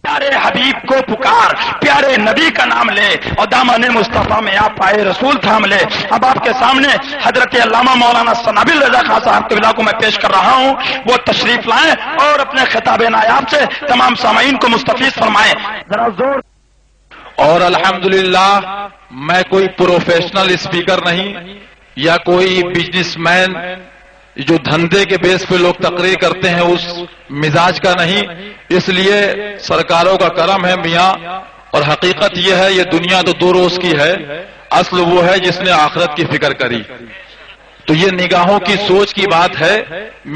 پیارے حبیب کو پکار، پیارے نبی کا نام لے اور دامن مصطفیٰ میں آپ آئے رسول تھام لے۔ اب آپ کے سامنے حضرت علامہ مولانا ثنابل رضا خان صاحب قبلہ کو میں پیش کر رہا ہوں، وہ تشریف لائیں اور اپنے خطاب نایاب سے تمام سامعین کو مستفیض فرمائیں، ذرا زور۔ اور الحمدللہ میں کوئی پروفیشنل اسپیکر نہیں یا کوئی بزنس مین جو دھندے کے بیس پہ لوگ تقریر کرتے ہیں اس مزاج کا نہیں، اس لیے سرکاروں کا کرم ہے میاں، اور حقیقت یہ ہے یہ دنیا تو دو روز کی ہے، اصل وہ ہے جس نے آخرت کی فکر کری۔ تو یہ نگاہوں کی سوچ کی بات ہے،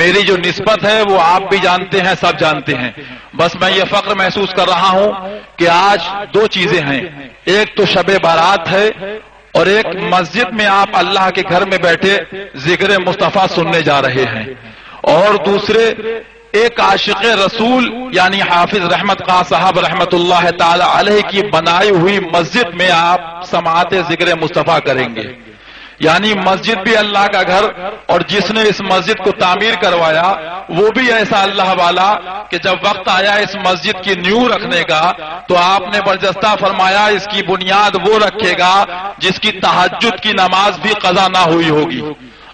میری جو نسبت ہے وہ آپ بھی جانتے ہیں، سب جانتے ہیں، بس میں یہ فخر محسوس کر رہا ہوں کہ آج دو چیزیں ہیں، ایک تو شب بارات ہے اور ایک مسجد میں آپ اللہ کے گھر میں بیٹھے ذکر مصطفیٰ سننے جا رہے ہیں، اور دوسرے ایک عاشق رسول یعنی حافظ رحمت خان صاحب رحمت اللہ تعالی علیہ کی بنائی ہوئی مسجد میں آپ سماعت ذکر مصطفیٰ کریں گے، یعنی مسجد بھی اللہ کا گھر، اور جس نے اس مسجد کو تعمیر کروایا وہ بھی ایسا اللہ والا کہ جب وقت آیا اس مسجد کی نیو رکھنے کا تو آپ نے برجستہ فرمایا اس کی بنیاد وہ رکھے گا جس کی تہجد کی نماز بھی قضا نہ ہوئی ہوگی۔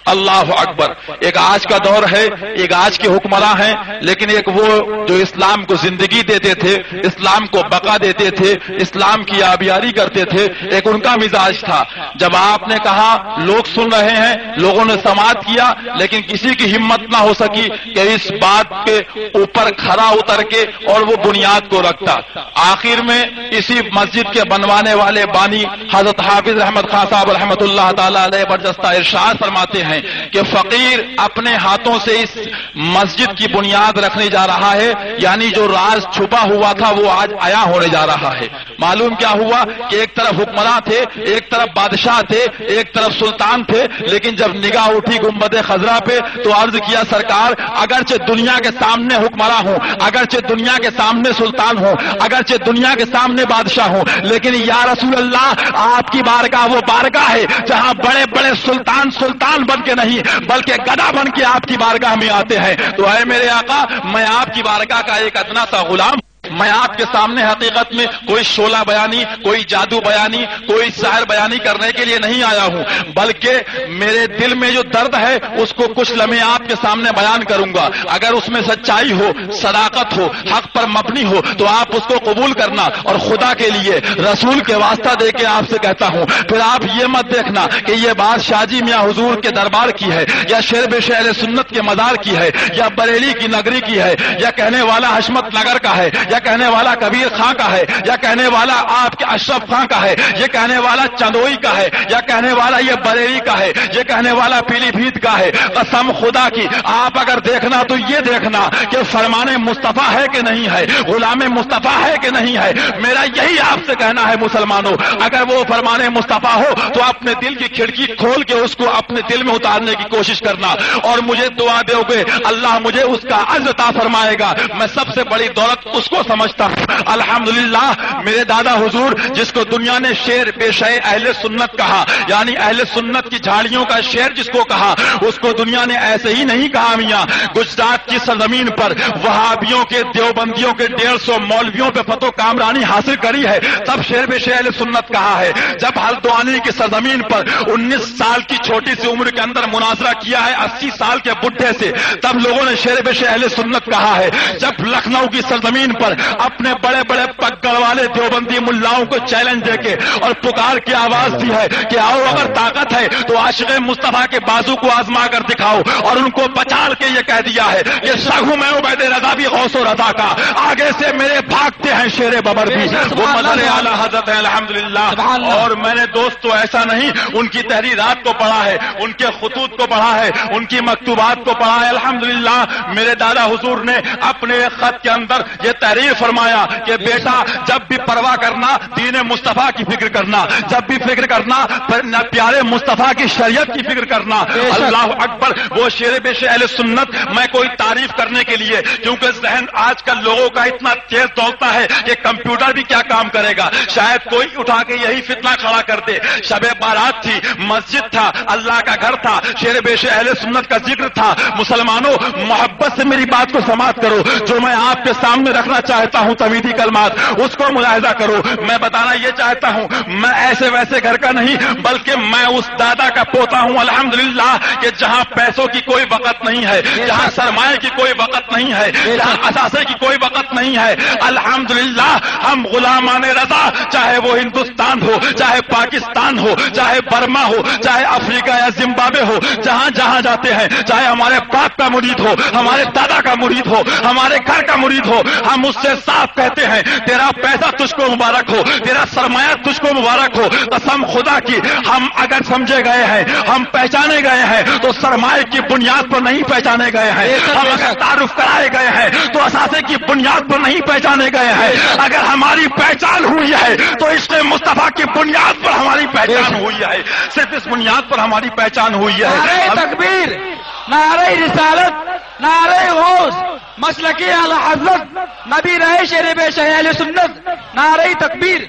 اللہ اکبر۔ ایک آج کا دور ہے، ایک آج کے حکمراں ہیں، لیکن ایک وہ جو اسلام کو زندگی دیتے تھے، اسلام کو بقا دیتے تھے، اسلام کی آبیاری کرتے تھے، ایک ان کا مزاج تھا۔ جب آپ نے کہا لوگ سن رہے ہیں، لوگوں نے سماعت کیا، لیکن کسی کی ہمت نہ ہو سکی کہ اس بات کے اوپر کھڑا اتر کے اور وہ بنیاد کو رکھتا۔ آخر میں اسی مسجد کے بنوانے والے بانی حضرت حافظ رحمت خان صاحب رحمت اللہ تعالی علیہ برجستہ ارشاد فرماتے ہیں کہ فقیر اپنے ہاتھوں سے اس مسجد کی بنیاد رکھنے جا رہا ہے، یعنی جو راز چھپا ہوا تھا وہ آج عیاں ہونے جا رہا ہے۔ معلوم کیا ہوا کہ ایک طرف حکمراں تھے، ایک طرف بادشاہ تھے، ایک طرف سلطان تھے، لیکن جب نگاہ اٹھی گنبد خضرا پہ تو عرض کیا سرکار اگرچہ دنیا کے سامنے حکمراں ہوں، اگرچہ دنیا کے سامنے سلطان ہوں، اگرچہ دنیا کے سامنے بادشاہ ہوں، لیکن یا رسول اللہ آپ کی بارگاہ وہ بارگاہ ہے جہاں بڑے بڑے سلطان بن کے نہیں بلکہ گدا بن کے آپ کی بارگاہ میں آتے ہیں۔ تو اے میرے آقا میں آپ کی بارگاہ کا ایک ادنا سا غلام، میں آپ کے سامنے حقیقت میں کوئی شعلہ بیانی، کوئی جادو بیانی، کوئی سحر بیانی کرنے کے لیے نہیں آیا ہوں، بلکہ میرے دل میں جو درد ہے اس کو کچھ لمحے آپ کے سامنے بیان کروں گا۔ اگر اس میں سچائی ہو، صداقت ہو، حق پر مبنی ہو تو آپ اس کو قبول کرنا، اور خدا کے لیے رسول کے واسطہ دے کے آپ سے کہتا ہوں پھر آپ یہ مت دیکھنا کہ یہ بات شاہ جی میاں حضور کے دربار کی ہے، یا شیر بش اہل سنت کے مزار کی ہے، یا بریلی کی نگری کی ہے، یا کہنے والا حشمت نگر کا ہے، یا کہنے والا کبیر خان کا ہے، یا کہنے والا آپ کے اشرف خان کا ہے، یہ کہنے والا چندوئی کا ہے، یا کہنے والا یہ بریلی کا ہے، یہ کہنے والا پیلی بھیت کا ہے۔ قسم خدا کی آپ اگر دیکھنا تو یہ دیکھنا کہ فرمان مصطفیٰ ہے کہ نہیں ہے، غلام مصطفیٰ ہے کہ نہیں ہے۔ میرا یہی آپ سے کہنا ہے مسلمانوں، اگر وہ فرمان مصطفیٰ ہو تو اپنے دل کی کھڑکی کھول کے اس کو اپنے دل میں اتارنے کی کوشش کرنا، اور مجھے دعا دو گے اللہ مجھے اس کا عزت عطا فرمائے گا۔ میں سب سے بڑی دولت اس کو سمجھتا ہوں۔ الحمدللہ میرے دادا حضور جس کو دنیا نے شیر پیشہ اہل سنت کہا، یعنی اہل سنت کی جھاڑیوں کا شیر جس کو کہا، اس کو دنیا نے ایسے ہی نہیں کہا میاں۔ گجرات کی سرزمین پر وہابیوں کے، دیوبندیوں کے 150 مولویوں پہ فتح و کامرانی حاصل کری ہے، تب شیر پیشہ اہل سنت کہا ہے۔ جب ہلدوانی کی سرزمین پر 19 سال کی چھوٹی سی عمر کے اندر مناظرہ کیا ہے 80 سال کے بڈھے سے، تب لوگوں نے شیر پیشہ اہل سنت کہا ہے۔ جب لکھنؤ کی سرزمین پر اپنے بڑے بڑے پگڑ والے دیوبندی ملاؤں کو چیلنج دے کے اور پکار کی آواز دی ہے کہ آؤ اگر طاقت ہے تو عاشق مصطفیٰ کے بازو کو آزما کر دکھاؤ، اور ان کو پچاڑ کے یہ کہہ دیا ہے کہ شاہو میں عبید رضا بھی غوث و رضا کا، آگے سے میرے بھاگتے ہیں شیر ببر بھی، وہ مظہر اعلی حضرت ہے الحمدللہ۔ اور میں نے دوستو ایسا نہیں ان کی تحریرات کو پڑھا ہے، ان کے خطوط کو پڑھا ہے، ان کی مکتوبات کو پڑھا ہے الحمدللہ۔ میرے دادا حضور نے اپنے خط کے اندر یہ تحریر فرمایا کہ بیٹا جب بھی پرواہ کرنا دین مصطفیٰ کی فکر کرنا، جب بھی فکر کرنا پیارے مصطفیٰ کی شریعت کی فکر کرنا۔ اللہ اکبر۔ وہ شیر پیش اہل سنت میں کوئی تعریف کرنے کے لیے، کیونکہ ذہن آج کل لوگوں کا اتنا تیز دوڑتا ہے کہ کمپیوٹر بھی کیا کام کرے گا، شاید کوئی اٹھا کے یہی فتنہ کھڑا کر دے۔ شب بارات تھی، مسجد تھا، اللہ کا گھر تھا، شیر پیش اہل سنت کا ذکر تھا۔ مسلمانوں محبت سے میری بات کو سماعت کرو، جو میں آپ کے سامنے رکھنا چاہتا چاہتا ہوں تمیدی کلمات، اس کو ملاحظہ کرو. میں بتانا یہ چاہتا ہوں میں ایسے ویسے گھر کا نہیں، بلکہ میں اس دادا کا پوتا ہوں الحمدللہ کہ جہاں پیسوں کی کوئی وقت نہیں ہے، جہاں سرمایہ کی کوئی وقت نہیں ہے، جہاں اثاثے کی کوئی وقت نہیں ہے. الحمدللہ ہم غلامان رضا، چاہے وہ ہندوستان ہو، چاہے پاکستان ہو، چاہے برما ہو، چاہے افریقہ یا زمبابوے ہو، جہاں جہاں جاتے ہیں، چاہے ہمارے باپ کا مرید ہو، ہمارے دادا کا مرید ہو، ہمارے گھر کا مرید ہو، ہم اس سے صاف کہتے ہیں تیرا پیسہ تجھ کو مبارک ہو، تیرا سرمایہ تجھ کو مبارک ہو. قسم خدا کی ہم اگر سمجھے گئے ہیں، ہم پہچانے گئے ہیں تو سرمایہ کی بنیاد پر نہیں پہچانے گئے ہیں. ہم اگر تعارف کرائے گئے ہیں تو اثاثے کی بنیاد پر نہیں پہچانے گئے ہیں. اگر ہماری پہچان ہوئی ہے تو عشق مصطفیٰ کی بنیاد پر ہماری پہچان ہوئی ہے، صرف اس بنیاد پر ہماری پہچان ہوئی ہے. نعرہ تکبیر، نعرہ رسالت، نعرہ غوث، مسلکی اعلی حضرت، نبی رہے شیر بے شہ اہل سنت، نعرہ تکبیر.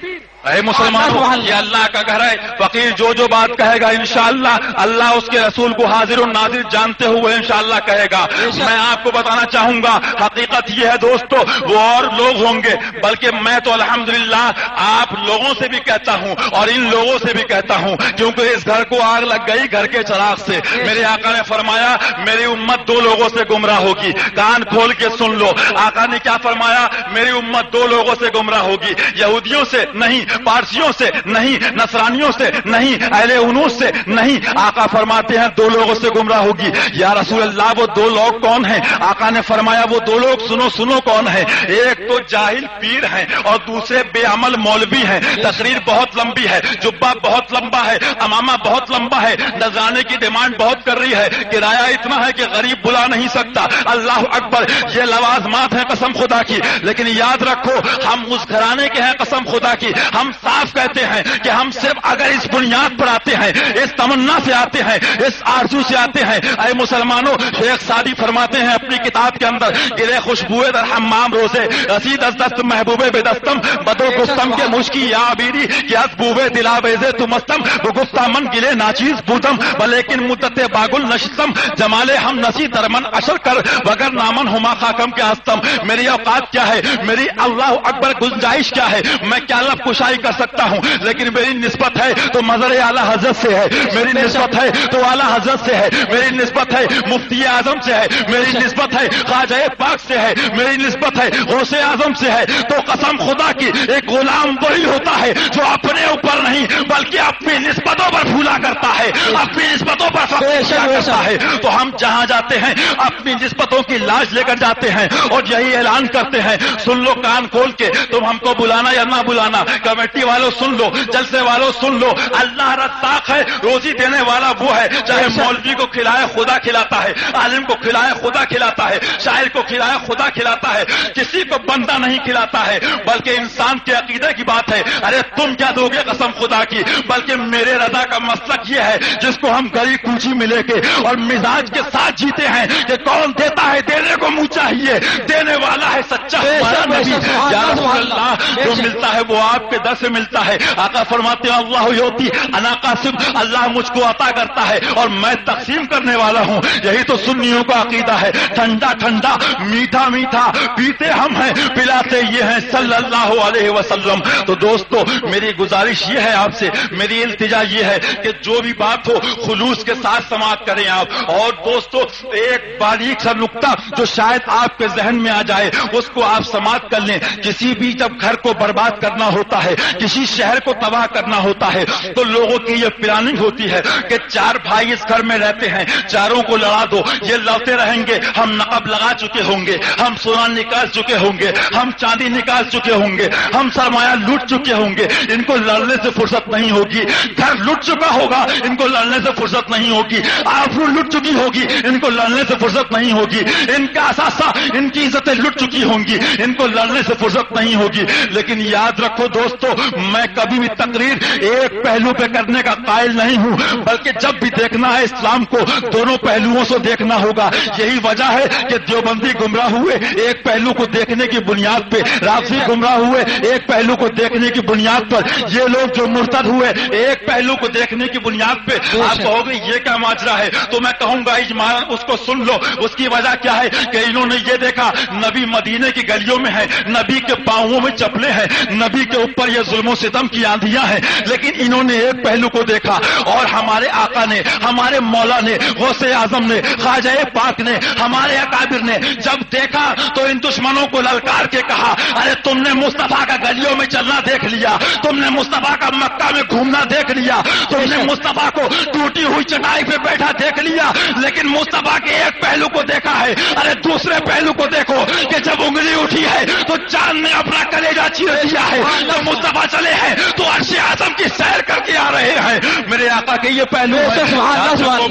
اے مسلمانوں، یہ اللہ کا گھر ہے. فقیر جو بات کہے گا انشاءاللہ اللہ اس کے رسول کو حاضر و ناظر جانتے ہوئے انشاءاللہ کہے گا. میں آپ کو بتانا چاہوں گا حقیقت یہ ہے دوستو، وہ اور لوگ ہوں گے، بلکہ میں تو الحمدللہ آپ لوگوں سے بھی کہتا ہوں اور ان لوگوں سے بھی کہتا ہوں، کیونکہ اس گھر کو آگ لگ گئی گھر کے چراغ سے. میرے آقا نے فرمایا میری امت دو لوگوں سے گمراہ ہوگی. کان کھول کے سن لو، آقا نے کیا فرمایا؟ میری امت دو لوگوں سے گمراہ ہوگی، یہودیوں سے نہیں، پارسیوں سے نہیں، نصرانیوں سے نہیں، اہل انوس سے نہیں. آقا فرماتے ہیں دو لوگوں سے گمراہ ہوگی. یا رسول اللہ وہ دو لوگ کون ہیں؟ آقا نے فرمایا وہ دو لوگ سنو کون ہیں. ایک تو جاہل پیر ہیں اور دوسرے بے عمل مولوی ہیں. تقریر بہت لمبی ہے، جبہ بہت لمبا ہے، امامہ بہت لمبا ہے، نذرانے کی ڈیمانڈ بہت کر رہی ہے، کرایہ اتنا ہے کہ غریب بلا نہیں سکتا. اللہ اکبر، یہ لوازمات ہیں قسم خدا کی. لیکن یاد رکھو ہم اس گھرانے کے ہیں قسم خدا کی. ہم صاف کہتے ہیں کہ ہم صرف اگر اس بنیاد پر آتے ہیں، اس تمنا سے آتے ہیں، اس آرزو سے آتے ہیں. اے مسلمانوں، شیخ سعدی فرماتے ہیں اپنی کتاب کے اندر، گرے خوشبوئے در حمام روزے رسید از دست محبوبے بے دستم بدو گفتم کے مشکی یا عبیری کہ از بوبے دلا بیزے تو مستم وہ گفتہ من گلے ناچیز بودم ولیکن مدت باگل نشستم جمالے ہم نسی درمن اشر کر وگر نامن ہما خاکم کے ہستم. میری اوقات کیا ہے، میری اللہ اکبر گنجائش کیا ہے، میں کیا لب کشائی کر سکتا ہوں، لیکن میری نسبت ہے تو مظہر اعلیٰ حضرت سے ہے، میری نسبت ہے تو اعلیٰ حضرت سے ہے، میری نسبت ہے مفتی اعظم سے ہے، میری نسبت ہے خواجہ پاک سے ہے، میری نسبت ہے غوث اعظم سے ہے. تو قسم خدا کی ایک غلام وہی ہوتا ہے جو اپنے اوپر نہیں بلکہ اپنی نسبتوں پر پھولا کرتا ہے، اپنی نسبتوں پر فخر کرتا ہے. تو ہم جہاں جاتے ہیں اپنی نسبتوں کی لاج لے کر جاتے ہیں اور یہی اعلان کرتے ہیں. سن لو کان کھول کے، تم ہم کو بلانا یا نہ بلانا، کمیٹی والوں سن لو، جلسے والوں سن لو، اللہ رزاق ہے، روزی دینے والا وہ ہے. چاہے مولوی کو کھلائے خدا کھلاتا ہے، عالم کو کھلائے خدا کھلاتا ہے، شاعر کو کھلائے خدا کھلاتا ہے، کسی کو بندہ نہیں کھلاتا ہے. بلکہ انسان کے عقیدے کی بات ہے. ارے تم کیا دو گے قسم خدا کی، بلکہ میرے رضا کا مسلک یہ ہے جس کو ہم گلی کوچی میں لے کے اور مزاج کے ساتھ جیتے ہیں کہ کون دیتا ہے، دینے کو منہ چاہیے، دینے والا ہے سچا ہمارا نبی. یا رسول اللہ، جو ملتا ہے وہ آپ کے در سے ملتا ہے. آقا فرماتے ہیں اللہ یوتی انا قاسم، اللہ مجھ کو عطا کرتا ہے اور میں تقسیم کرنے والا ہوں. یہی تو سنیوں کا عقیدہ ہے. ٹھنڈا ٹھنڈا میٹھا میٹھا پیتے ہم ہیں، پلاتے یہ ہیں صلی اللہ علیہ وسلم. تو دوستو میری گزارش یہ ہے آپ سے، میری التجا یہ ہے کہ جو بھی بات ہو خلوص کے ساتھ سماعت کریں آپ. اور دوستو ایک باریک سا نقطہ جو شاید آپ کے ذہن میں آ جائے اس کو آپ سماعت کر لیں. کسی بھی جب گھر کو برباد کرنا ہوتا ہے، کسی شہر کو تباہ کرنا ہوتا ہے، تو لوگوں کی یہ پلاننگ ہوتی ہے کہ چار بھائی اس گھر میں رہتے ہیں، چاروں کو لڑا دو، یہ لڑتے رہیں گے، ہم نقب لگا چکے ہوں گے، ہم سونا نکال چکے ہوں گے، ہم چاندی نکال چکے ہوں گے، ہم سرمایہ لوٹ چکے ہوں گے، ان کو لڑنے سے فرصت نہیں ہوگی. گھر لوٹ چکا ہوگا، ان کو لڑنے سے فرصت نہیں ہوگی. آبرو لوٹ چکی ہوگی، ان کو لڑنے سے فرصت نہیں ہوگی. ان کا اثاثہ، ان کی عزتیں لٹ چکی ہوں گی، ان کو لڑنے سے فرصت فرصت نہیں ہوگی. لیکن یاد رکھو دوستو، میں کبھی بھی تقریر ایک پہلو پہ کرنے کا قائل نہیں ہوں، بلکہ جب بھی دیکھنا ہے اسلام کو دونوں پہلوؤں سے دیکھنا ہوگا. یہی وجہ ہے کہ دیوبندی گمراہ ہوئے ایک پہلو کو دیکھنے کی بنیاد پہ، رافضی گمراہ ہوئے ایک پہلو کو دیکھنے کی بنیاد پر، یہ لوگ جو مرتد ہوئے ایک پہلو کو دیکھنے کی بنیاد پہ. آپ کہو گے یہ کیا ماجرا ہے، تو میں کہوں گا اجمالاً اس کو سن لو. اس کی وجہ کیا ہے کہ انہوں نے یہ دیکھا نبی مدینے کی گلیوں میں ہے، نبی کے پاؤں میں چپلیں ہیں، نبی کے اوپر یہ ظلم و ستم کی آندیاں ہیں، لیکن انہوں نے ایک پہلو کو دیکھا. اور ہمارے آقا نے، ہمارے مولا نے، غوث اعظم نے، خواجہ پاک نے، ہمارے اکابر نے جب دیکھا تو ان دشمنوں کو للکار کے کہا، ارے تم نے مصطفیٰ کا گلیوں میں چلنا دیکھ لیا، تم نے مصطفیٰ کا مکہ میں گھومنا دیکھ لیا، تم نے مصطفیٰ کو ٹوٹی ہوئی چٹائی پہ بیٹھا دیکھ لیا، لیکن مصطفیٰ کے ایک پہلو کو دیکھا ہے. ارے دوسرے پہلو کو دیکھو کہ جب انگلی اٹھی ہے تو چاند نے اپنا کلیجہ چیر دیا ہے، جب مصطفیٰ چلے ہیں تو عرش اعظم کی سیر کر کے آ رہے ہیں. میرے آقا کے یہ پہلو ہے.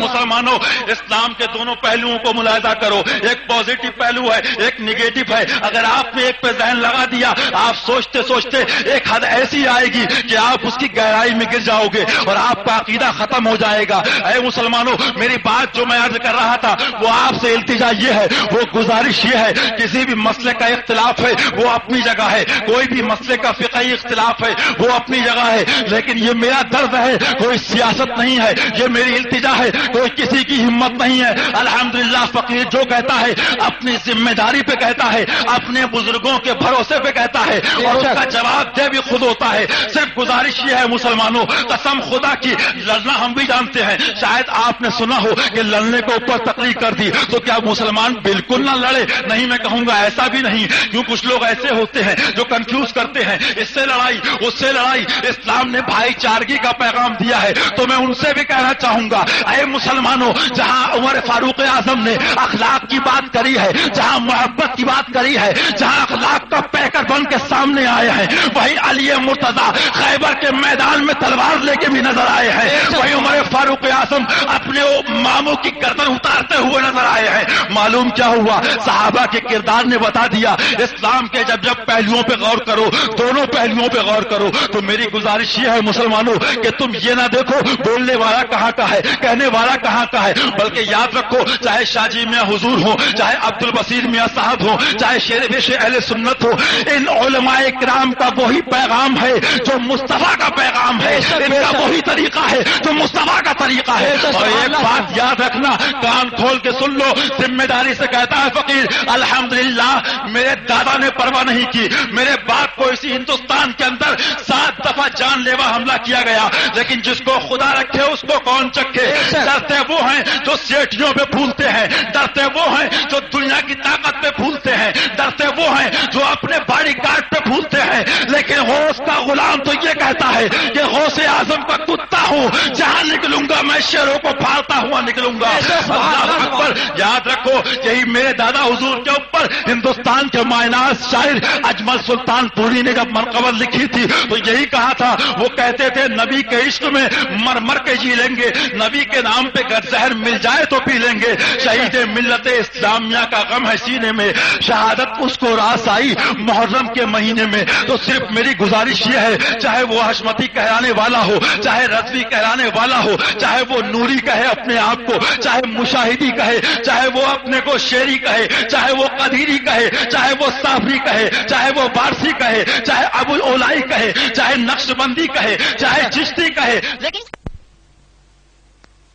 مسلمانوں، اسلام کے دونوں پہلوؤں کو ملاحظہ کرو. ایک پازیٹو پہلو ہے، ایک نگیٹو ہے. اگر آپ نے ایک پہ ذہن لگا دیا، آپ سوچتے سوچتے ایک حد ایسی آئے گی کہ آپ اس کی گہرائی میں گر جاؤ گے اور آپ کا عقیدہ ختم ہو جائے گا. اے مسلمانوں، میری بات جو میں عرض کر رہا تھا وہ آپ سے التجا یہ ہے، وہ گزارش یہ ہے، کسی بھی مسئلے کا اختلاف ہے وہ اپنی جگہ ہے، کوئی بھی مسئلے کا فقہی اختلاف ہے وہ اپنی جگہ ہے، لیکن یہ میرا درد ہے، کوئی سیاست نہیں ہے، یہ میری التجا ہے، کوئی کسی کی ہمت نہیں ہے. الحمدللہ فقیر جو کہتا ہے اپنی ذمہ داری پہ کہتا ہے، اپنے بزرگوں کے بھروسے پہ کہتا ہے اور اس کا جواب دہ بھی خود ہوتا ہے. صرف گزارش یہ ہے مسلمانوں، قسم خدا کی لڑنا ہم بھی جانتے ہیں. شاید آپ نے سنا ہو کہ لڑنے کو اوپر تقریر کر دی تو کیا مسلمان بالکل نہ لڑے؟ نہیں، میں کہوں گا ایسا بھی نہیں. کیوں کچھ لوگ ایسے ہوتے ہیں جو کنفیوز کرتے ہیں، اس سے لڑائی اس سے لڑائی. اسلام نے بھائی چارگی کا پیغام دیا ہے تو میں ان سے بھی کہنا چاہوں گا، اے مسلمانوں، جہاں عمر فاروق اعظم نے اخلاق کی بات کری ہے، جہاں محبت کی بات کری ہے، جہاں اخلاق کا پیکر بن کے سامنے آئے ہیں، وہی علی مرتضیٰ خیبر کے میدان میں تلوار لے کے بھی نظر آئے ہیں، وہی عمر فاروق اعظم اپنے ماموں کی گردن اتارتے ہوئے نظر آئے ہیں. معلوم کیا ہوا؟ صحابہ کے کردار نے بتا دیا. اسلام کے جب پہلوؤں پہ غور کرو، دونوں پہلوؤں پہ غور کرو، تو میری گزارش یہ ہے مسلمانوں کہ تم یہ نہ دیکھو بولنے والا کہاں کا ہے، کہنے والا کہاں کا ہے، بلکہ یاد رکھو چاہے شاہ جی میاں حضور ہو، چاہے عبد البصیر میاں صاحب ہو، چاہے شیر بیش اہل سنت ہو، ان علماء کرام کا وہی پیغام ہے جو مصطفیٰ کا پیغام ہے، ان کا وہی طریقہ ہے جو مصطفیٰ کا طریقہ ہے. اور ایک بات یاد رکھنا، کان کھول کے سن لو، ذمہ داری سے کہتا ہے فقیر، الحمدللہ میرے دادا نے پرواہ نہیں کی، میرے باپ کو اسی ہندوستان کے اندر 7 دفعہ جان لیوا حملہ کیا گیا، لیکن جس کو خدا رکھے اس کو کون چکھے. ڈرتے وہ ہیں جو سیٹھیوں پہ پھولتے ہیں، ڈرتے وہ ہیں جو دنیا کی طاقت پہ پھولتے ہیں، ڈرتے وہ ہیں جو اپنے باڈی گارڈ پہ پھولتے ہیں، لیکن غوث کا غلام تو یہ کہتا ہے کہ غوث اعظم کا کتا ہوں، جہاں نکلوں گا میں شیروں کو پھاڑتا ہوا نکلوں گا. اللہ اکبر. یاد رکھو یہی میرے دادا حضور کے اوپر ہندوستان کے مائناز شاعر اجمل سلطان پوری نے جب منقبت لکھی تھی تو یہی کہا تھا. وہ کہتے تھے نبی کے عشق میں مر مر کے جی لیں گے، نبی کے نام پہ گر زہر مل جائے تو پی لیں گے. شہید ملت اسلامیہ کا غم ہے سینے میں، شہادت اس کو راس آئی محرم کے مہینے میں. تو صرف میری گزارش یہ ہے، چاہے وہ حشمتی کہلانے والا ہو، چاہے رضوی کہلانے والا ہو، چاہے وہ نوری کہے اپنے آپ کو، چاہے مشاہدی کہے، چاہے وہ اپنے کو شیری کہے، چاہے وہ قدیری کہے، چاہے وہ صافری کہے، چاہے وہ بارسی کہے، چاہے ابو الاولائی کہے، چاہے نقش بندی کہے، چاہے چشتی کہے، لیکن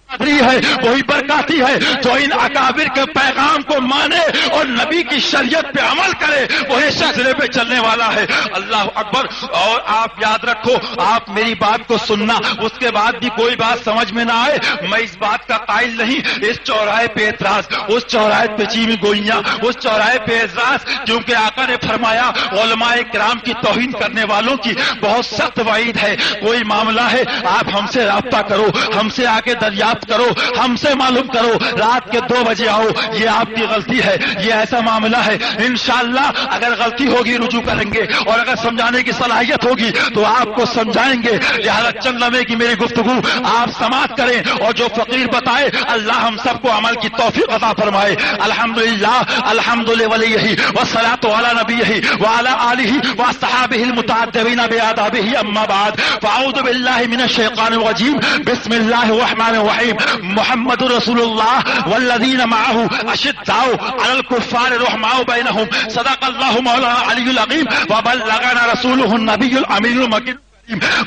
ہے وہی برکاتی ہے جو ان اکابر کے پیغام کو مانے اور نبی کی شریعت پہ عمل کرے، وہی سلسلے پہ چلنے والا ہے. اللہ اکبر. اور آپ یاد رکھو، آپ میری بات کو سننا، اس کے بعد بھی کوئی بات سمجھ میں نہ آئے، میں اس بات کا قائل نہیں. اس چوراہے پہ اعتراض، اس چوراہے پہ چیمی گوئیاں، اس چوراہے پہ اعزاز، کیونکہ آقا نے فرمایا علماء کرام کی توہین کرنے والوں کی بہت سخت وعید ہے. کوئی معاملہ ہے آپ ہم سے رابطہ کرو، ہم سے آ کے دریافت مت کرو، ہم سے معلوم کرو، رات کے 2 بجے آؤ، یہ آپ کی غلطی ہے، یہ ایسا معاملہ ہے۔ انشاءاللہ اگر غلطی ہوگی رجوع کریں گے، اور اگر سمجھانے کی صلاحیت ہوگی تو آپ کو سمجھائیں گے۔ لہذا چند لمحے کی میری گفتگو آپ سماعت کریں، اور جو فقیر بتائے اللہ ہم سب کو عمل کی توفیق عطا فرمائے۔ الحمدللہ الحمدللہ ولیہ والصلاۃ علی نبیہ وعلی آلہ واصحابہ المتعدبین بآدابہ، اما بعد فاعوذ باللہ من الشیطان الرجیم، بسم اللہ الرحمن الرحیم۔ محمد رسول اللہ والذین معہ اشداء علی الکفار رحماء بینہم، صدق اللہ مولانا علی العظیم وبلغنا رسولہ النبی الامین المکین،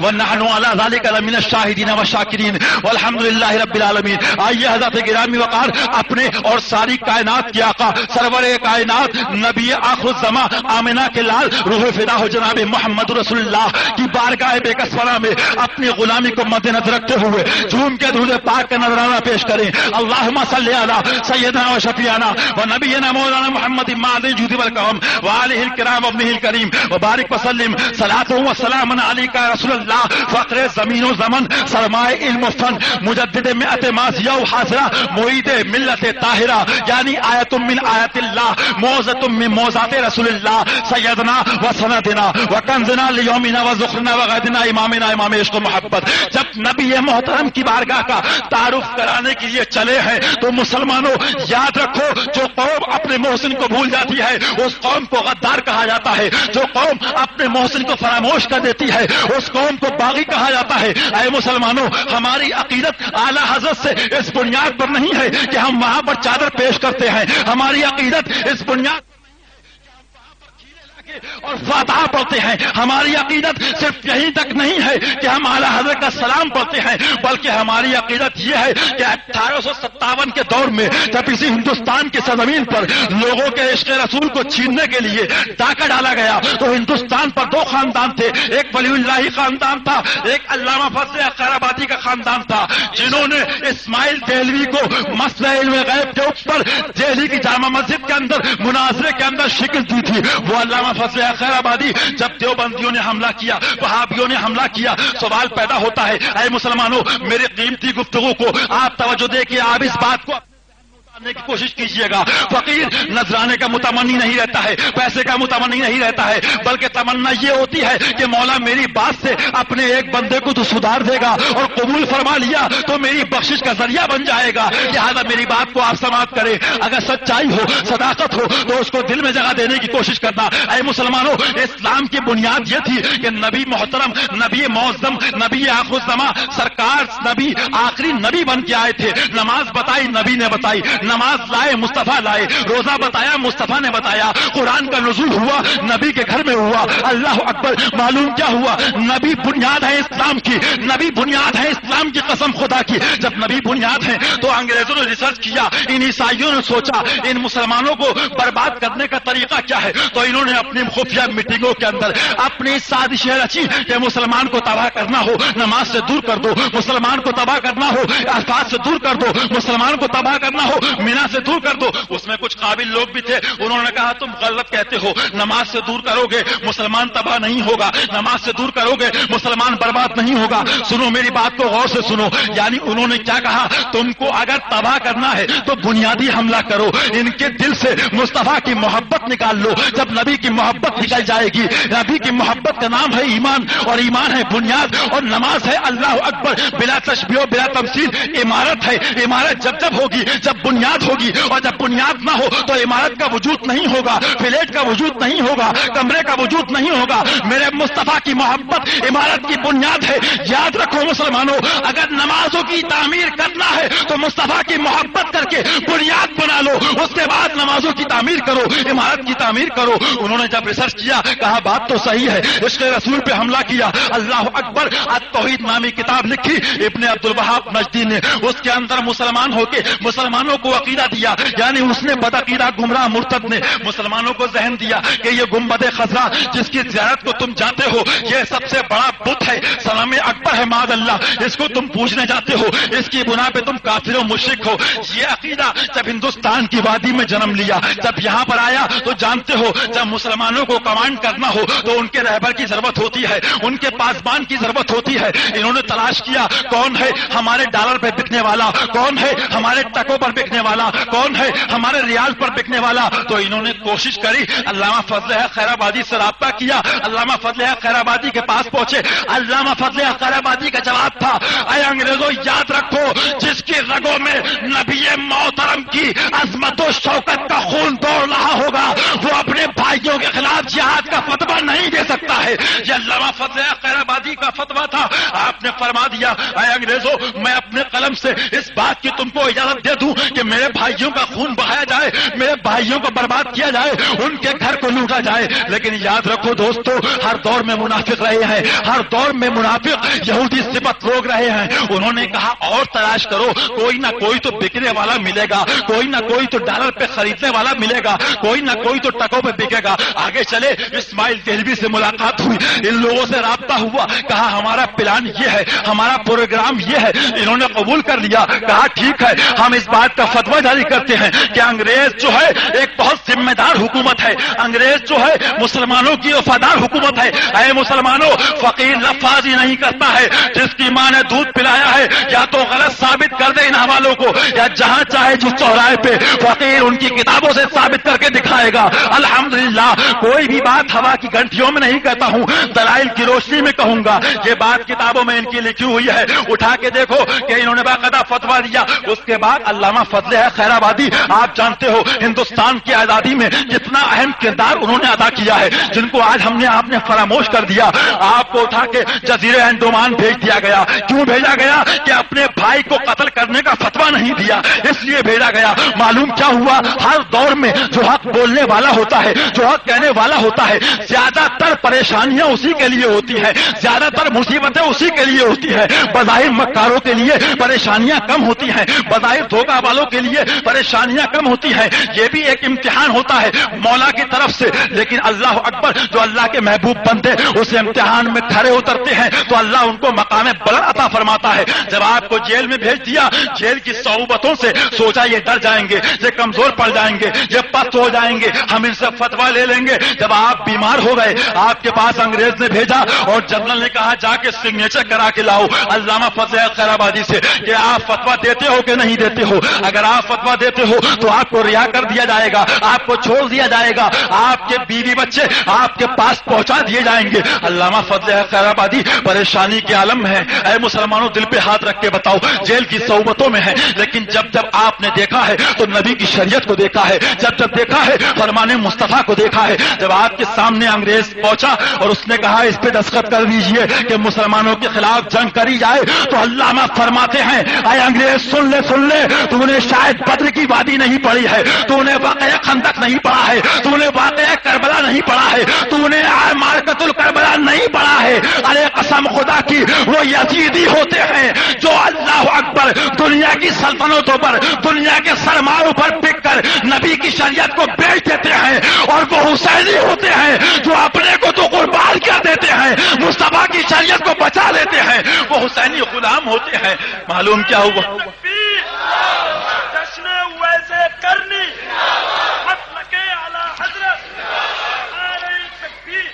ونحن على ذلك لمن الشاہدین والشاکرین والحمد للہ رب العالمین۔ آئیے حضرت گرامی وقار اپنے اور ساری کائنات کے آقا سرور کائنات نبی آخر الزمان آمنہ کے لال روح فدا ہو جناب محمد رسول اللہ کی بارگاہ بے کسوانہ میں اپنی غلامی کو مد نظر رکھتے ہوئے جھوم کے درود پاک کا نذرانہ پیش کریں۔ اللہم صلی علی سیدنا و شفیعنا و نبینا مولانا محمد ماضی جود والکرم وآلہ الکرام وابنہ الکریم وبارک وسلم صلاۃ و سلام علیک رسول اللہ، فقر زمین و زمن، سرمائے علم و فن، مجدد مئت ماضیہ و حاضرہ، معید ملت طاہرہ، یعنی آیت من آیت اللہ، موعظۃ من موعظات رسول اللہ، سیدنا و سندنا و کنزنا لیومنا و ذخرنا و غدنا، امامنا امام عشق و محبت۔ جب نبی محترم کی بارگاہ کا تعارف کرانے کے لیے چلے ہیں تو مسلمانوں یاد رکھو، جو قوم اپنے محسن کو بھول جاتی ہے اس قوم کو غدار کہا جاتا ہے، جو قوم اپنے محسن کو فراموش کر دیتی ہے اس قوم کو باغی کہا جاتا ہے۔ اے مسلمانوں، ہماری عقیدت اعلی حضرت سے اس بنیاد پر نہیں ہے کہ ہم وہاں پر چادر پیش کرتے ہیں، ہماری عقیدت اس بنیاد اور فاتحہ پڑھتے ہیں، ہماری عقیدت صرف یہیں تک نہیں ہے کہ ہم اعلیٰ حضرت کا سلام پڑھتے ہیں، بلکہ ہماری عقیدت یہ ہے کہ 1857 کے دور میں جب اسی ہندوستان کی سرزمین پر لوگوں کے عشق رسول کو چھیننے کے لیے ڈاکہ ڈالا گیا تو ہندوستان پر 2 خاندان تھے، ایک ولی اللہ خاندان تھا، ایک علامہ فضل خیر آبادی کا خاندان تھا، جنہوں نے اسماعیل دہلوی کو مسئلہ علم غیب کے اوپر دہلی کی جامع مسجد کے اندر مناظرے کے اندر شکل دی تھی۔ وہ علامہ فضل خیر آبادی جب دیوبندیوں نے حملہ کیا، وہابیوں نے حملہ کیا، سوال پیدا ہوتا ہے، اے مسلمانوں میری قیمتی گفتگو کو آپ توجہ دے کے آپ اس بات کو کی کوشش کیجیے گا۔ فقیر نذرانے کا متمنی نہیں رہتا ہے، پیسے کا متمنی نہیں رہتا ہے، بلکہ تمنا یہ ہوتی ہے کہ مولا میری بات سے اپنے ایک بندے کو تو سدھار دے گا اور قبول فرما لیا تو میری بخشش کا ذریعہ بن جائے گا، لہذا میری بات کو آپ سماعت کریں۔ اگر سچائی ہو، صداقت ہو تو اس کو دل میں جگہ دینے کی کوشش کرنا۔ اے مسلمانوں، اسلام کی بنیاد یہ تھی کہ نبی محترم، نبی معظم، نبی آخر الزمان سرکار نبی آخری نبی بن کے آئے تھے۔ نماز بتائی نبی نے بتائی، نماز لائے مصطفیٰ لائے، روزہ بتایا مصطفیٰ نے بتایا، قرآن کا نزول ہوا نبی کے گھر میں ہوا۔ اللہ اکبر، معلوم کیا ہوا؟ نبی بنیاد ہے اسلام کی، نبی بنیاد ہے اسلام کی، قسم خدا کی۔ جب نبی بنیاد ہے تو انگریزوں نے ریسرچ کیا، ان عیسائیوں نے سوچا ان مسلمانوں کو برباد کرنے کا طریقہ کیا ہے، تو انہوں نے اپنی خفیہ میٹنگوں کے اندر اپنی سازشیں رچی کہ مسلمان کو تباہ کرنا ہو نماز سے دور کر دو، مسلمان کو تباہ کرنا ہو الفاظ سے دور کر دو، مسلمان کو تباہ کرنا ہو مینا سے دور کر دو۔ اس میں کچھ قابل لوگ بھی تھے، انہوں نے کہا تم غلط کہتے ہو، نماز سے دور کرو گے مسلمان تباہ نہیں ہوگا، نماز سے دور کرو گے مسلمان برباد نہیں ہوگا۔ سنو میری بات کو غور سے سنو، یعنی انہوں نے کیا کہا، تم کو اگر تباہ کرنا ہے تو بنیادی حملہ کرو، ان کے دل سے مصطفیٰ کی محبت نکال لو۔ جب نبی کی محبت نکل جائے گی، نبی کی محبت کا نام ہے ایمان، اور ایمان ہے بنیاد، اور نماز ہے اللہ اکبر بلا تشبیہ بلا تمثیل عمارت ہے۔ عمارت جب ہوگی جب بنیاد ہوگی، اور جب بنیاد نہ ہو تو عمارت کا وجود نہیں ہوگا، فلیٹ کا وجود نہیں ہوگا، کمرے کا وجود نہیں ہوگا۔ میرے مصطفیٰ کی محبت عمارت کی بنیاد ہے۔ یاد رکھو مسلمانوں، اگر نمازوں کی تعمیر کرنا ہے تو مصطفیٰ کی محبت کر کے بنیاد بنا لو، اس کے بعد نمازوں کی تعمیر کرو، عمارت کی تعمیر کرو۔ انہوں نے جب ریسرچ کیا کہا بات تو صحیح ہے، عشق رسول پہ حملہ کیا۔ اللہ اکبر، التوحید نامی کتاب لکھی ابن عبد الوہاب نجدی نے، اس کے اندر مسلمان ہو کے مسلمانوں کو عقیدہ دیا، یعنی اس نے بدعقیدہ گمراہ مرتد نے مسلمانوں کو ذہن دیا کہ یہ گنبد خضرا جس کی زیارت کو تم جاتے ہو یہ سب سے بڑا بت ہے، صنم اکبر ہے معاذ اللہ، اس کو تم پوجنے جاتے ہو، اس کی بنا پہ تم کافر و مشرک ہو۔ یہ عقیدہ جب ہندوستان کی وادی میں جنم لیا، جب یہاں پر آیا تو جانتے ہو جب مسلمانوں کو کمانڈ کرنا ہو تو ان کے رہبر کی ضرورت ہوتی ہے، ان کے پاسبان کی ضرورت ہوتی ہے۔ انہوں نے تلاش کیا کون ہے ہمارے ڈالر پہ بکنے والا، کون ہے ہمارے ٹکوں پر بکنے والا، کون ہے ہمارے ریال پر بکنے والا، تو انہوں نے کوشش کری، علامہ فضل حق خیر آبادی سے رابطہ کیا، علامہ فضل حق خیر آبادی کے پاس پہنچے، علامہ فضل حق خیر آبادی کا جواب تھا، اے انگریزوں یاد رکھو جس کی رگوں میں نبی محترم کی عظمت و شوکت کا خون دوڑ رہا ہوگا وہ اپنے بھائیوں کے خلاف جہاد کا فتویٰ نہیں دے سکتا ہے۔ یہ علامہ فضل حق خیر آبادی کا فتویٰ تھا۔ آپ نے فرما دیا، اے انگریزوں میں اپنے قلم سے اس بات کی تم کو اجازت دے دوں کہ میرے بھائیوں کا خون بہایا جائے، میرے بھائیوں کو برباد کیا جائے، ان کے گھر کو لوٹا جائے، لیکن یاد رکھو دوستو ہر دور میں منافق رہے ہیں، ہر دور میں منافق یہودی صفت لوگ رہے ہیں۔ انہوں نے کہا اور تلاش کرو، کوئی نہ کوئی تو بکنے والا ملے گا، کوئی نہ کوئی تو ڈالر پہ خریدنے والا ملے گا، کوئی نہ کوئی تو ٹکوں پہ بکے گا۔ آگے چلے، اسماعیل دہلوی سے ملاقات ہوئی، ان لوگوں سے رابطہ ہوا، کہا ہمارا پلان یہ ہے، ہمارا پروگرام یہ ہے، انہوں نے قبول کر لیا، کہا ٹھیک ہے ہم اس بات کا فتویٰ جاری کرتے ہیں کہ انگریز جو ہے ایک بہت ذمہ دار حکومت ہے، انگریز جو ہے مسلمانوں کی وفادار حکومت ہے۔ اے مسلمانوں، فقیر لفاظ ہی نہیں کرتا ہے، جس کی ماں نے دودھ پلایا ہے یا تو غلط ثابت کر دے ان حوالوں کو، یا جہاں چاہے جس چوراہے پہ فقیر ان کی کتابوں سے ثابت کر کے دکھائے گا۔ الحمدللہ کوئی بھی بات ہوا کی گھنٹیوں میں نہیں کہتا ہوں، دلائل کی روشنی میں کہوں گا، یہ بات کتابوں میں ان کی لکھی ہوئی ہے، اٹھا کے دیکھو کہ انہوں نے باقاعدہ فتویٰ دیا۔ اس کے بعد علامہ فضل حق خیر آبادی آپ جانتے ہو ہندوستان کی آزادی میں کتنا اہم کردار انہوں نے ادا کیا ہے، جن کو آج آپ نے فراموش کر دیا۔ آپ کو اٹھا کے جزیرے انڈمان بھیج دیا گیا، کیوں بھیجا گیا؟ کہ اپنے بھائی کو قتل کرنے کا فتویٰ نہیں دیا، اس لیے بھیجا گیا۔ معلوم کیا ہوا؟ ہر دور میں جو حق بولنے والا ہوتا ہے، جو حق کہنے والا ہوتا ہے، زیادہ تر پریشانیاں اسی کے لیے ہوتی ہیں، زیادہ تر مصیبتیں اسی کے لیے ہوتی ہیں۔ بظاہر مکاروں کے لیے پریشانیاں کم ہوتی ہیں، بظاہر دھوکہ والوں کے لیے پریشانیاں کم ہوتی ہیں۔ یہ بھی ایک امتحان ہوتا ہے مولا کی طرف سے، لیکن اللہ اکبر جو اللہ کے محبوب بندے اس امتحان میں کھڑے اترتے ہیں تو اللہ ان کو مقام بلند عطا فرماتا ہے۔ جب آپ کو جیل میں بھیج دیا، جیل کی صعوبتوں سے سوچا یہ ڈر جائیں گے، یہ کمزور پڑ جائیں گے، یہ پست ہو جائیں گے، ہم ان سے فتویٰ لے لیں گے۔ جب آپ بیمار ہو گئے، آپ کے پاس انگریز نے بھیجا اور جنرل نے کہا جا کے سگنیچر کرا کے لاؤ علامہ فضل حق خیر آبادی سے کہ آپ فتویٰ دیتے ہو کہ نہیں دیتے ہو۔ اگر آپ فتویٰ دیتے ہو تو آپ کو رہا کر دیا جائے گا، آپ کو چھوڑ دیا جائے گا، آپ کے بیوی بچے آپ کے پاس پہنچا دیے جائیں گے۔ علامہ فضل حق خیر آبادی پریشانی کے عالم میں ہے۔ اے مسلمانوں دل پہ ہاتھ رکھ کے بتاؤ، جیل کی صعوبتوں میں ہے، لیکن جب جب آپ نے دیکھا ہے تو نبی کی شریعت کو دیکھا ہے، جب جب دیکھا ہے فرمان مصطفیٰ کو دیکھا ہے۔ جب آپ کے سامنے انگریز پہنچا اور اس نے کہا اس پہ دستخط کر دیجئے کہ مسلمانوں کے خلاف جنگ کری جائے، تو علامہ فرماتے ہیں اے انگریز سن لے، تو نے شاید بدر کی وادی نہیں پڑھی ہے، تو نے واقعہ خندق نہیں پڑھا ہے، تو نے واقعہ کربلا نہیں پڑھا ہے، تو نے معرکۃ الکربلا نہیں پڑھا ہے۔ ارے قسم خدا کی وہ یزیدی ہوتے ہیں جو اللہ اکبر دنیا کی سلطنتوں پر، دنیا کے سرمایوں پر بک کر نبی کی شریعت کو بیچ دیتے ہیں، اور وہ حسینی ہوتے ہیں جو اپنے کو تو قربان کر دیتے ہیں، مصطفیٰ کی شریعت کو بچا لیتے ہیں، وہ حسینی غلام ہوتے ہیں۔ معلوم کیا ہوا؟ جشن ویسے کرنی مطلق اعلی حضرت نعرہ تکبیر۔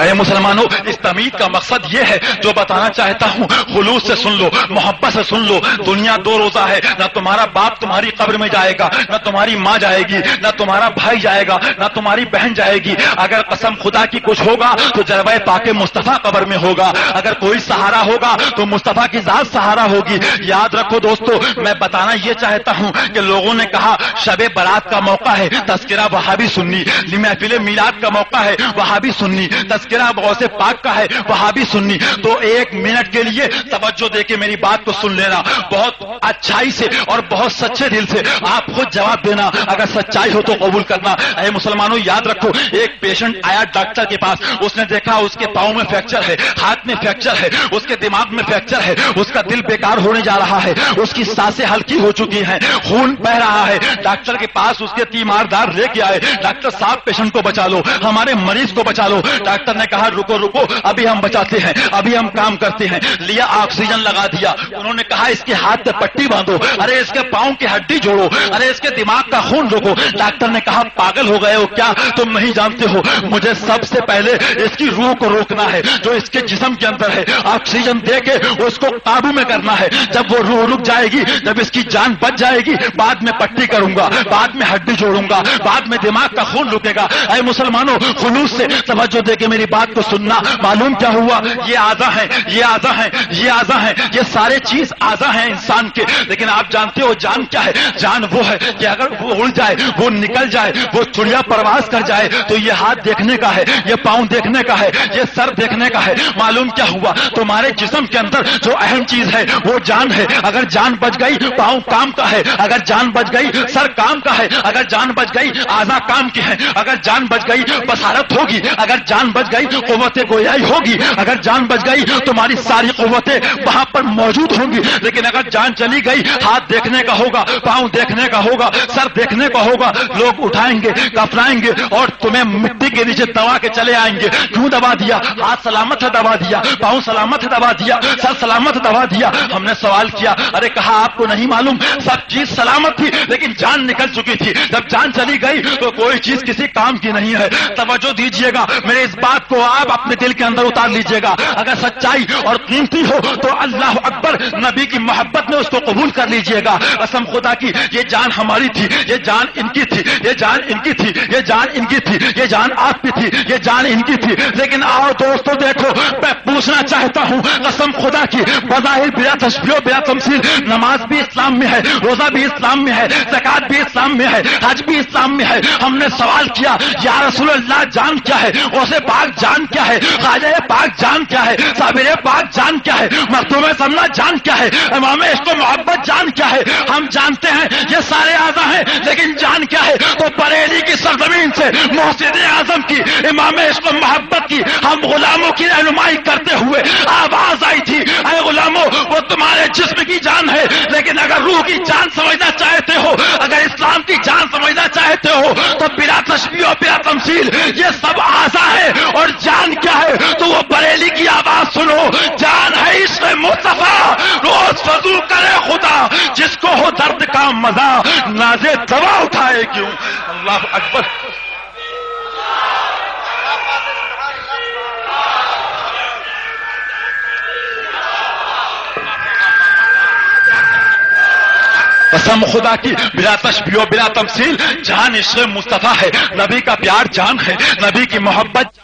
اے مسلمانوں اس تمید کا مقصد یہ ہے جو بتانا چاہتا ہوں، خلوص سے سن لو، محبت سے سن لو۔ دنیا دو روزہ ہے، نہ تمہارا باپ تمہاری قبر میں جائے گا، نہ تمہاری ماں جائے گی، نہ تمہارا بھائی جائے گا، نہ تمہاری بہن جائے گی۔ اگر قسم خدا کی کچھ ہوگا تو جلوہ پاک مصطفیٰ قبر میں ہوگا، اگر کوئی سہارا ہوگا تو مصطفیٰ کی ذات سہارا ہوگی۔ یاد رکھو دوستو، میں بتانا یہ چاہتا ہوں کہ لوگوں نے کہا شب برات کا موقع ہے، تذکرہ وہابی سنی، محفل میلاد کا موقع ہے وہابی سنی، تذکرہ غوث پاک کا ہے وہابی سنی، تو 1 منٹ کے لیے توجہ دے کے میری بات کو سن لینا، بہت اچھائی سے اور بہت سچے دل سے آپ خود جواب دینا، اگر سچائی ہو تو قبول کرنا۔ اے مسلمانوں یاد رکھو، ایک پیشنٹ آیا ڈاکٹر کے پاس، اس نے دیکھا اس کے پاؤں میں فریکچر ہے، ہاتھ میں فریکچر ہے، اس کے دماغ میں فریکچر ہے، اس کا دل بیکار ہونے جا رہا ہے، اس کی سانسیں ہلکی ہو چکی ہیں، خون بہ رہا ہے۔ ڈاکٹر کے پاس اس کے تیماردار لے کے آئے، ڈاکٹر صاحب پیشنٹ کو بچا لو، ہمارے مریض کو بچا لو۔ ڈاکٹر نے کہا رکو رکو، ابھی ہم بچاتے ہیں، ابھی ہم کام کرتے ہیں۔ لیا آکسیجن لگا دیا، انہوں نے کہا اس کے ہاتھ پہ پٹی باندھو، ارے اس کے پاؤں کی ہڈی جوڑو، ارے اس کے دماغ کا خون روکو۔ ڈاکٹر نے کہا پاگل ہو گئے ہو کیا، تم نہیں جانتے ہو مجھے سب سے پہلے اس کی روح کو روکنا ہے جو اس کے جسم کے اندر ہے، آکسیجن دے کے اس کو قابو میں کرنا ہے۔ جب وہ روح رک جائے گی، جب اس کی جان بچ جائے گی، بعد میں پٹی کروں گا، بعد میں ہڈی جوڑوں گا، بعد میں دماغ کا خون رکے گا۔ اے مسلمانوں خلوص سے توجہ دے کے میری بات کو سننا۔ معلوم کیا ہوا، یہ اعضا ہیں، یہ اعضا ہیں، یہ اعضا ہیں، یہ سارے چیز اعضا ہیں انسان کے، لیکن آپ جانتے ہو جان کیا ہے؟ جان وہ ہے کہ اگر وہ اڑ جائے، وہ نکل جائے، وہ چڑیا پرواز کر جائے تو یہ ہاتھ دیکھنے کا ہے، یہ پاؤں دیکھنے کا ہے، یہ سر دیکھنے کا ہے۔ معلوم کیا ہوا، تمہارے جسم کے اندر جو اہم چیز ہے وہ جان ہے۔ اگر جان بچ گئی پاؤں کام کا ہے، اگر جان بچ گئی سر کام کا ہے، اگر جان بچ گئی اعضا کام کے ہیں، اگر جان بچ گئی بصارت ہوگی، اگر جان بچ گئی قوت گویائی ہوگی، اگر جان بچ گئی تمہاری ساری قوتیں وہاں پر موجود ہوں گی۔ لیکن اگر جان چلی گئی، ہاتھ دیکھنے کا ہوگا، پاؤں دیکھنے کا ہوگا، سر دیکھنے کا ہوگا، لوگ اٹھائیں گے، کفنائیں گے اور تمہیں مٹی کے نیچے دبا کے چلے آئیں گے۔ کیوں دبا دیا؟ ہاتھ سلامت ہے دبا دیا، پاؤں سلامت ہے دبا دیا، سر سلامت دبا دیا۔ ہم نے سوال کیا، ارے کہا آپ کو نہیں معلوم سب چیز سلامت تھی لیکن جان نکل چکی تھی، جب جان چلی گئی تو کوئی چیز کسی کام کی نہیں ہے۔ توجہ دیجئے گا، میرے اس بات کو آپ اپنے دل کے اندر اتار لیجئے گا۔ اگر سچائی اور قیمتی ہو تو اللہ اکبر، نبی کی محبت میں اس کو قبول کر لیجئے گا۔ قسم خدا کی، یہ جان ہماری تھی، یہ جان ان کی تھی، یہ جان ان کی تھی، یہ جان ان کی تھی، یہ جان آپ کی تھی، یہ جان ان کی تھی۔ لیکن آؤ دوستو دیکھو، میں پوچھنا چاہتا ہوں قسم خدا کی، بظاہر بلا تشبیہ بلا تمثیل نماز بھی اسلام میں ہے، روزہ بھی اسلام میں ہے، زکات بھی اسلام میں ہے، حج بھی اسلام میں ہے۔ ہم نے سوال کیا یا رسول اللہ جان کیا ہے، غوث پاک جان کیا ہے، خواجہ پاک جان کیا ہے، صابر پاک جان کیا ہے، مخدوم سمنا جان کیا ہے، امام عشق و محبت جان کیا ہے؟ ہم جانتے ہیں یہ سارے اعضا ہیں، لیکن جان کیا ہے؟ تو بریلی کی سرزمین سے محسن اعظم کی، امام عشق و محبت کی ہم غلاموں کی رہنمائی کرتے ہوئے آواز آئی تھی، اے غلاموں وہ تمہارے جسم کی جان ہے، لیکن اگر روح کی جان سمجھنا چاہتے ہو، اگر اسلام کی جان سمجھنا چاہتے ہو تو بلا تشبیہ و بلا تمثیل یہ سب اعضا ہے۔ اور جان کیا ہے؟ تو وہ بریلی کی آواز سنو، جان ہے عشق مصطفیٰ، روز فضو کرے خدا، جس کو ہو درد کا مزہ نازے دوا اٹھائے کیوں۔ اللہ اکبر۔ قسم خدا کی، بلا تشبیہ و بلا تمثیل جان عشق مصطفیٰ ہے، نبی کا پیار جان ہے، نبی کی محبت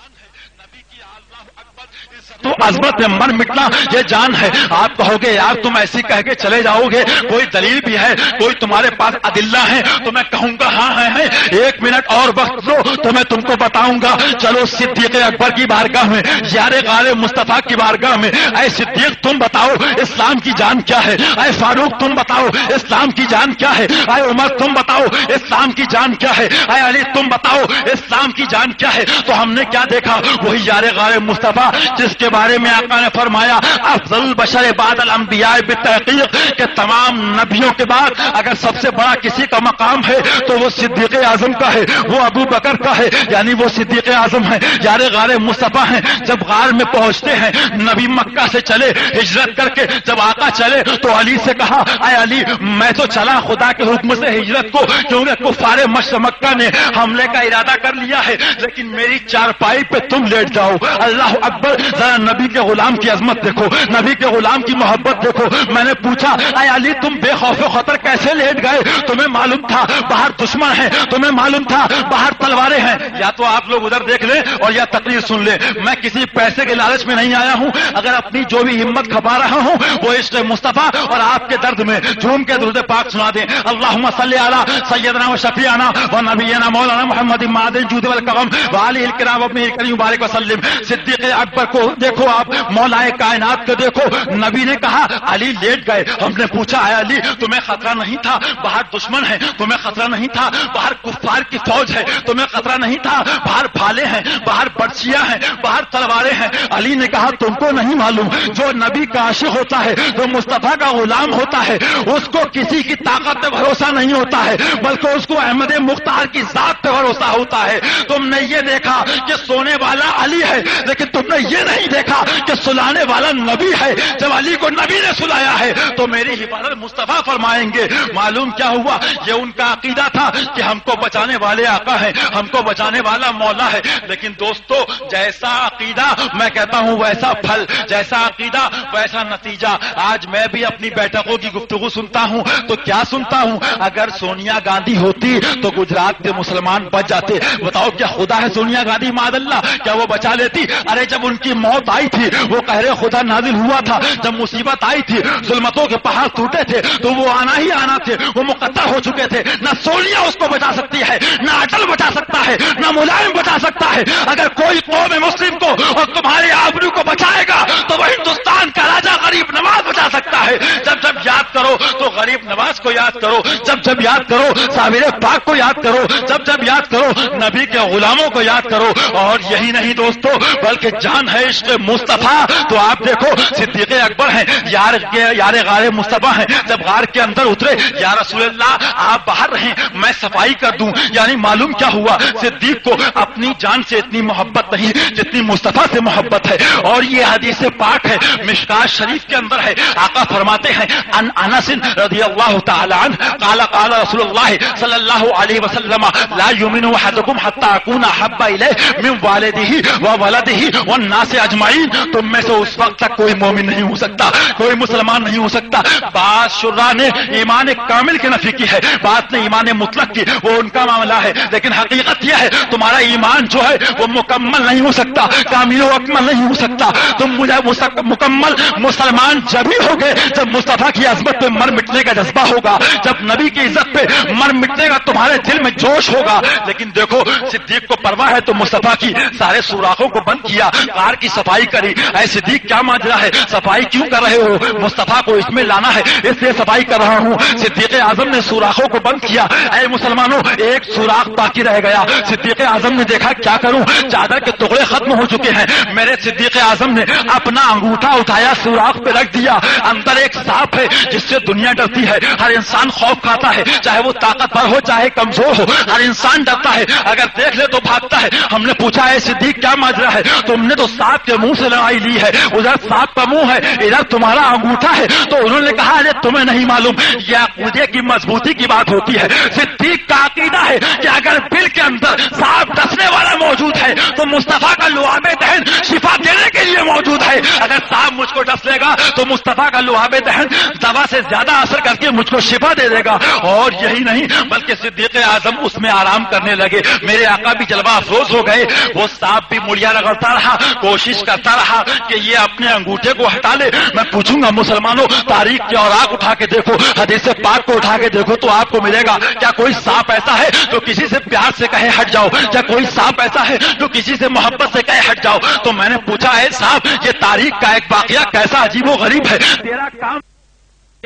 تو عظمت میں من مٹنا یہ جان ہے۔ آپ کہو گے یار تم ایسی کہہ کے چلے جاؤ گے، کوئی دلیل بھی ہے، کوئی تمہارے پاس ادلہ ہیں؟ تو میں کہوں گا ہاں ہیں۔ 1 منٹ اور وقت دو تو میں تم کو بتاؤں گا۔ چلو صدیق اکبر کی بارگاہ میں، یار غالب مصطفیٰ کی بارگاہ میں، اے صدیق تم بتاؤ اسلام کی جان کیا ہے؟ اے فاروق تم بتاؤ اسلام کی جان کیا ہے؟ اے عمر تم بتاؤ اسلام کی جان کیا ہے؟ اے علی تم بتاؤ اسلام کی جان کیا ہے؟ تو ہم نے کیا دیکھا؟ وہی یار غالب مصطفیٰ جس کے بارے میں آقا نے فرمایا افضل البشر بعد الانبیاء بالتحقیق کہ تمام نبیوں کے بعد اگر سب سے بڑا کسی کا مقام ہے تو وہ صدیق اعظم کا ہے، وہ ابو بکر کا ہے، یعنی وہ صدیق اعظم ہے، یار غار مصطفیٰ ہیں۔ جب غار میں پہنچتے ہیں، نبی مکہ سے چلے ہجرت کر کے، جب آقا چلے تو علی سے کہا اے علی میں تو چلا خدا کے حکم سے ہجرت کو، کیونکہ کفار مشرق مکہ نے حملے کا ارادہ کر لیا ہے، لیکن میری چارپائی پہ تم لیٹ جاؤ۔ اللہ اکبر، ذرا نبی کے غلام کی عظمت دیکھو، نبی کے غلام کی محبت دیکھو۔ میں نے پوچھا اے علی تم بے خوف و خطر کیسے لیٹ گئے؟ تمہیں معلوم تھا باہر دشمن ہے، تمہیں معلوم تھا باہر تلواریں ہیں؟ یا تو آپ لوگ ادھر دیکھ لیں اور یا تقریر سن لیں، میں کسی پیسے کے لالچ میں نہیں آیا ہوں۔ اگر اپنی جو بھی ہمت کھپا رہا ہوں وہ عشق مصطفیٰ اور آپ کے درد میں جھوم کے درود پاک سنا دیں۔ اللہم صلی علی سیدنا و شفیعنا و نبینا مولانا محمد معدن جود والکرم وآلہ الکرام وابنہ الکریم مبارک وسلم۔ صدیق اکبر کو دیکھو، آپ مولا کائنات کو دیکھو، نبی نے کہا علی لیٹ گئے۔ ہم نے پوچھا اے علی تمہیں خطرہ نہیں تھا باہر دشمن ہے؟ تمہیں خطرہ نہیں تھا باہر کفار کی فوج ہے؟ تمہیں خطرہ نہیں تھا باہر بھالے ہیں، باہر برچیاں ہیں، باہر تلواریں ہیں؟ علی نے کہا تم کو نہیں معلوم، جو نبی کا عاشق ہوتا ہے، جو مصطفیٰ کا غلام ہوتا ہے، اس کو کسی کی طاقت پہ بھروسہ نہیں ہوتا ہے، بلکہ اس کو احمد مختار کی ذات پہ بھروسہ ہوتا ہے۔ تم نے یہ دیکھا کہ سونے والا علی ہے، لیکن تم نے یہ نہیں دیکھا کہ سلانے والا نبی ہے۔ جب علی کو نبی نے سلایا ہے تو میری حفاظت مصطفیٰ فرمائیں گے۔ معلوم کیا ہوا؟ یہ ان کا عقیدہ تھا کہ ہم کو بچانے والے آقا ہیں، ہم کو بچانے والا مولا ہے۔ لیکن دوستو جیسا عقیدہ میں کہتا ہوں ویسا پھل، جیسا عقیدہ ویسا نتیجہ۔ آج میں بھی اپنی بیٹھکوں کی گفتگو سنتا ہوں تو کیا سنتا ہوں؟ اگر سونیا گاندھی ہوتی تو گجرات کے مسلمان بچ جاتے۔ بتاؤ کیا خدا ہے سونیا گاندھی معاذ اللہ؟ کیا وہ بچا لیتی؟ ارے جب ان کی موت آئی تھی وہ قہر خدا نازل ہوا تھا، جب مصیبت آئی تھی ظلمتوں کے پہاڑ ٹوٹے تھے تو وہ آنا ہی آنا تھے، وہ مقدر ہو چکے تھے۔ نہ سونیا اس کو بچا سکتی ہے، نہ اٹل بچا سکتا ہے، نہ ملائم بچا سکتا ہے۔ اگر کوئی قوم مسلم کو اور تمہارے آبرو کو بچائے گا تو وہ ہندوستان کا راجا غریب نواز بچا سکتا ہے۔ جب جب یاد کرو تو غریب نواز کو یاد کرو، جب جب یاد کرو صابر پاک کو یاد کرو، جب جب یاد کرو نبی کے غلاموں کو یاد کرو۔ اور یہی نہیں دوستو بلکہ جان ہے عشق مصطفیٰ تو آپ دیکھو صدیق اکبر ہیں، یار غار مصطفیٰ ہیں۔ جب غار کے اندر اترے یا رسول اللہ آپ باہر رہیں میں صفائی کر دوں، یعنی معلوم کیا ہوا؟ صدیق کو اپنی جان سے اتنی محبت نہیں جتنی مصطفیٰ سے محبت ہے۔ اور یہ حدیث پاک ہے مشکات شریف کے اندر ہے، آقا فرماتے ہیں ان انس رضی اللہ تعالی عنہ قال قال رسول اللہ صلی اللہ علیہ وسلم لا یؤمن احدکم حتی اکون احب الیہ من والدہ وولدہ والناس اجمعین۔ تم میں سے اس وقت تک کوئی مومن نہیں ہو سکتا، کوئی مسلمان نہیں ہو سکتا۔ بعض شرح نے ایمان کامل کی نفی کی ہے، بعض نے ایمان مطلق کی، وہ ان کا معاملہ ہے، لیکن حقیقت یہ ہے تمہارا ایمان جو ہے وہ مکمل نہیں ہو سکتا، کامل و اکمل نہیں ہو سکتا۔ تم مجھے مکمل مسلمان جب ہی ہوگے جب مصطفیٰ کی عظمت پہ مر مٹنے کا جذبہ ہوگا، جب نبی کی عزت پہ مر مٹنے کا تمہارے دل میں جوش ہوگا۔ لیکن دیکھو صدیق کو پرواہ ہے تو مصطفیٰ کی سارے سوراخوں کو بند کیا، غار کی صفائی کری۔ اے صدیق کیا ماجرا ہے؟ صفائی کیوں کر رہے ہو؟ مصطفیٰ کو اس میں لانا ہے اس لیے صفائی کر رہا ہوں۔ صدیق اعظم نے سوراخوں کو بند کیا۔ اے مسلمانوں ایک سوراخ باقی رہ گیا۔ صدیق اعظم نے دیکھا کیا کروں، چادر کے ٹکڑے ختم ہو چکے ہیں۔ میرے صدیق اعظم نے اپنا انگوٹھا اٹھایا سوراخ پہ رکھ دیا، اندر ایک سانپ ہے جس سے دنیا ڈرتی ہے، ہر انسان خوف کھاتا ہے، چاہے وہ طاقتور ہو چاہے کمزور ہو، ہر انسان ڈرتا ہے، اگر دیکھ لے تو بھاگتا ہے۔ ہم نے پوچھا ہے صدیق کیا ماجرا ہے؟ تم نے تو سانپ کے منہ سے لڑائی لی ہے، ادھر سانپ کا منہ ہے ادھر تمہارا انگوٹھا ہے۔ تو انہوں نے کہا ارے تمہیں نہیں معلوم یہ عقیدے کی مضبوطی کی بات ہوتی ہے۔ صدیق کا عقیدہ ہے کہ اگر دل کے اندر سانپ ڈسنے والا موجود ہے تو مصطفیٰ کا لعاب دہن شفا دینے کے لیے موجود ہے۔ اگر سانپ مجھ کو ڈس لے گا تو مصطفیٰ کا لعاب دہن دوا سے زیادہ اثر کر کے مجھ کو شفا دے دے گا۔ اور یہی نہیں بلکہ صدیق اعظم اس میں آرام کرنے لگے۔ میرے آقا بھی جلوہ افروز ہو گئے، وہ سانپ بھی مڑیا رگڑتا رہا، کوشش کرتا رہا کہ یہ اپنے انگوٹھے کو ہٹا لے۔ میں پوچھوں گا مسلمانوں تاریخ کے اوراق اٹھا کے دیکھو، حدیث پاک کو اٹھا کے دیکھو تو آپ کو ملے گا کیا کوئی سانپ ایسا ہے جو کسی سے پیار سے کہے ہٹ جاؤ؟ کیا کوئی سانپ ایسا ہے جو کسی سے محبت سے کہے ہٹ جاؤ؟ تو میں نے پوچھا ہے صاحب یہ تاریخ کا ایک واقعہ کیسا عجیب و غریب ہے؟ تیرا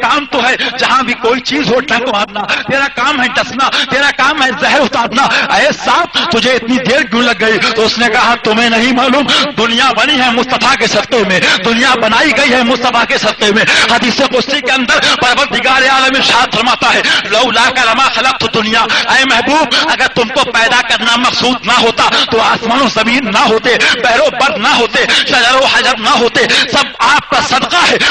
کام تو ہے جہاں بھی کوئی چیز ہو ڈنک مارنا، تیرا کام ہے ڈسنا، تیرا کام ہے زہر اتارنا۔ اے صاحب تجھے اتنی دیر کیوں لگ گئی؟ تو اس نے کہا تمہیں نہیں معلوم دنیا بنی ہے مصطفیٰ کے صدقے میں، دنیا بنائی گئی ہے مصطفیٰ کے صدقے میں۔ حدیث قدسی کے اندر پروردگار عالم ارشاد فرماتا ہے لولاک لما خلقت دنیا، اے محبوب اگر تم کو پیدا کرنا مقصود نہ ہوتا تو آسمان و زمین نہ ہوتے، بحر و بر نہ ہوتے، شجر و حجر نہ ہوتے، سب آپ کا صدقہ ہے۔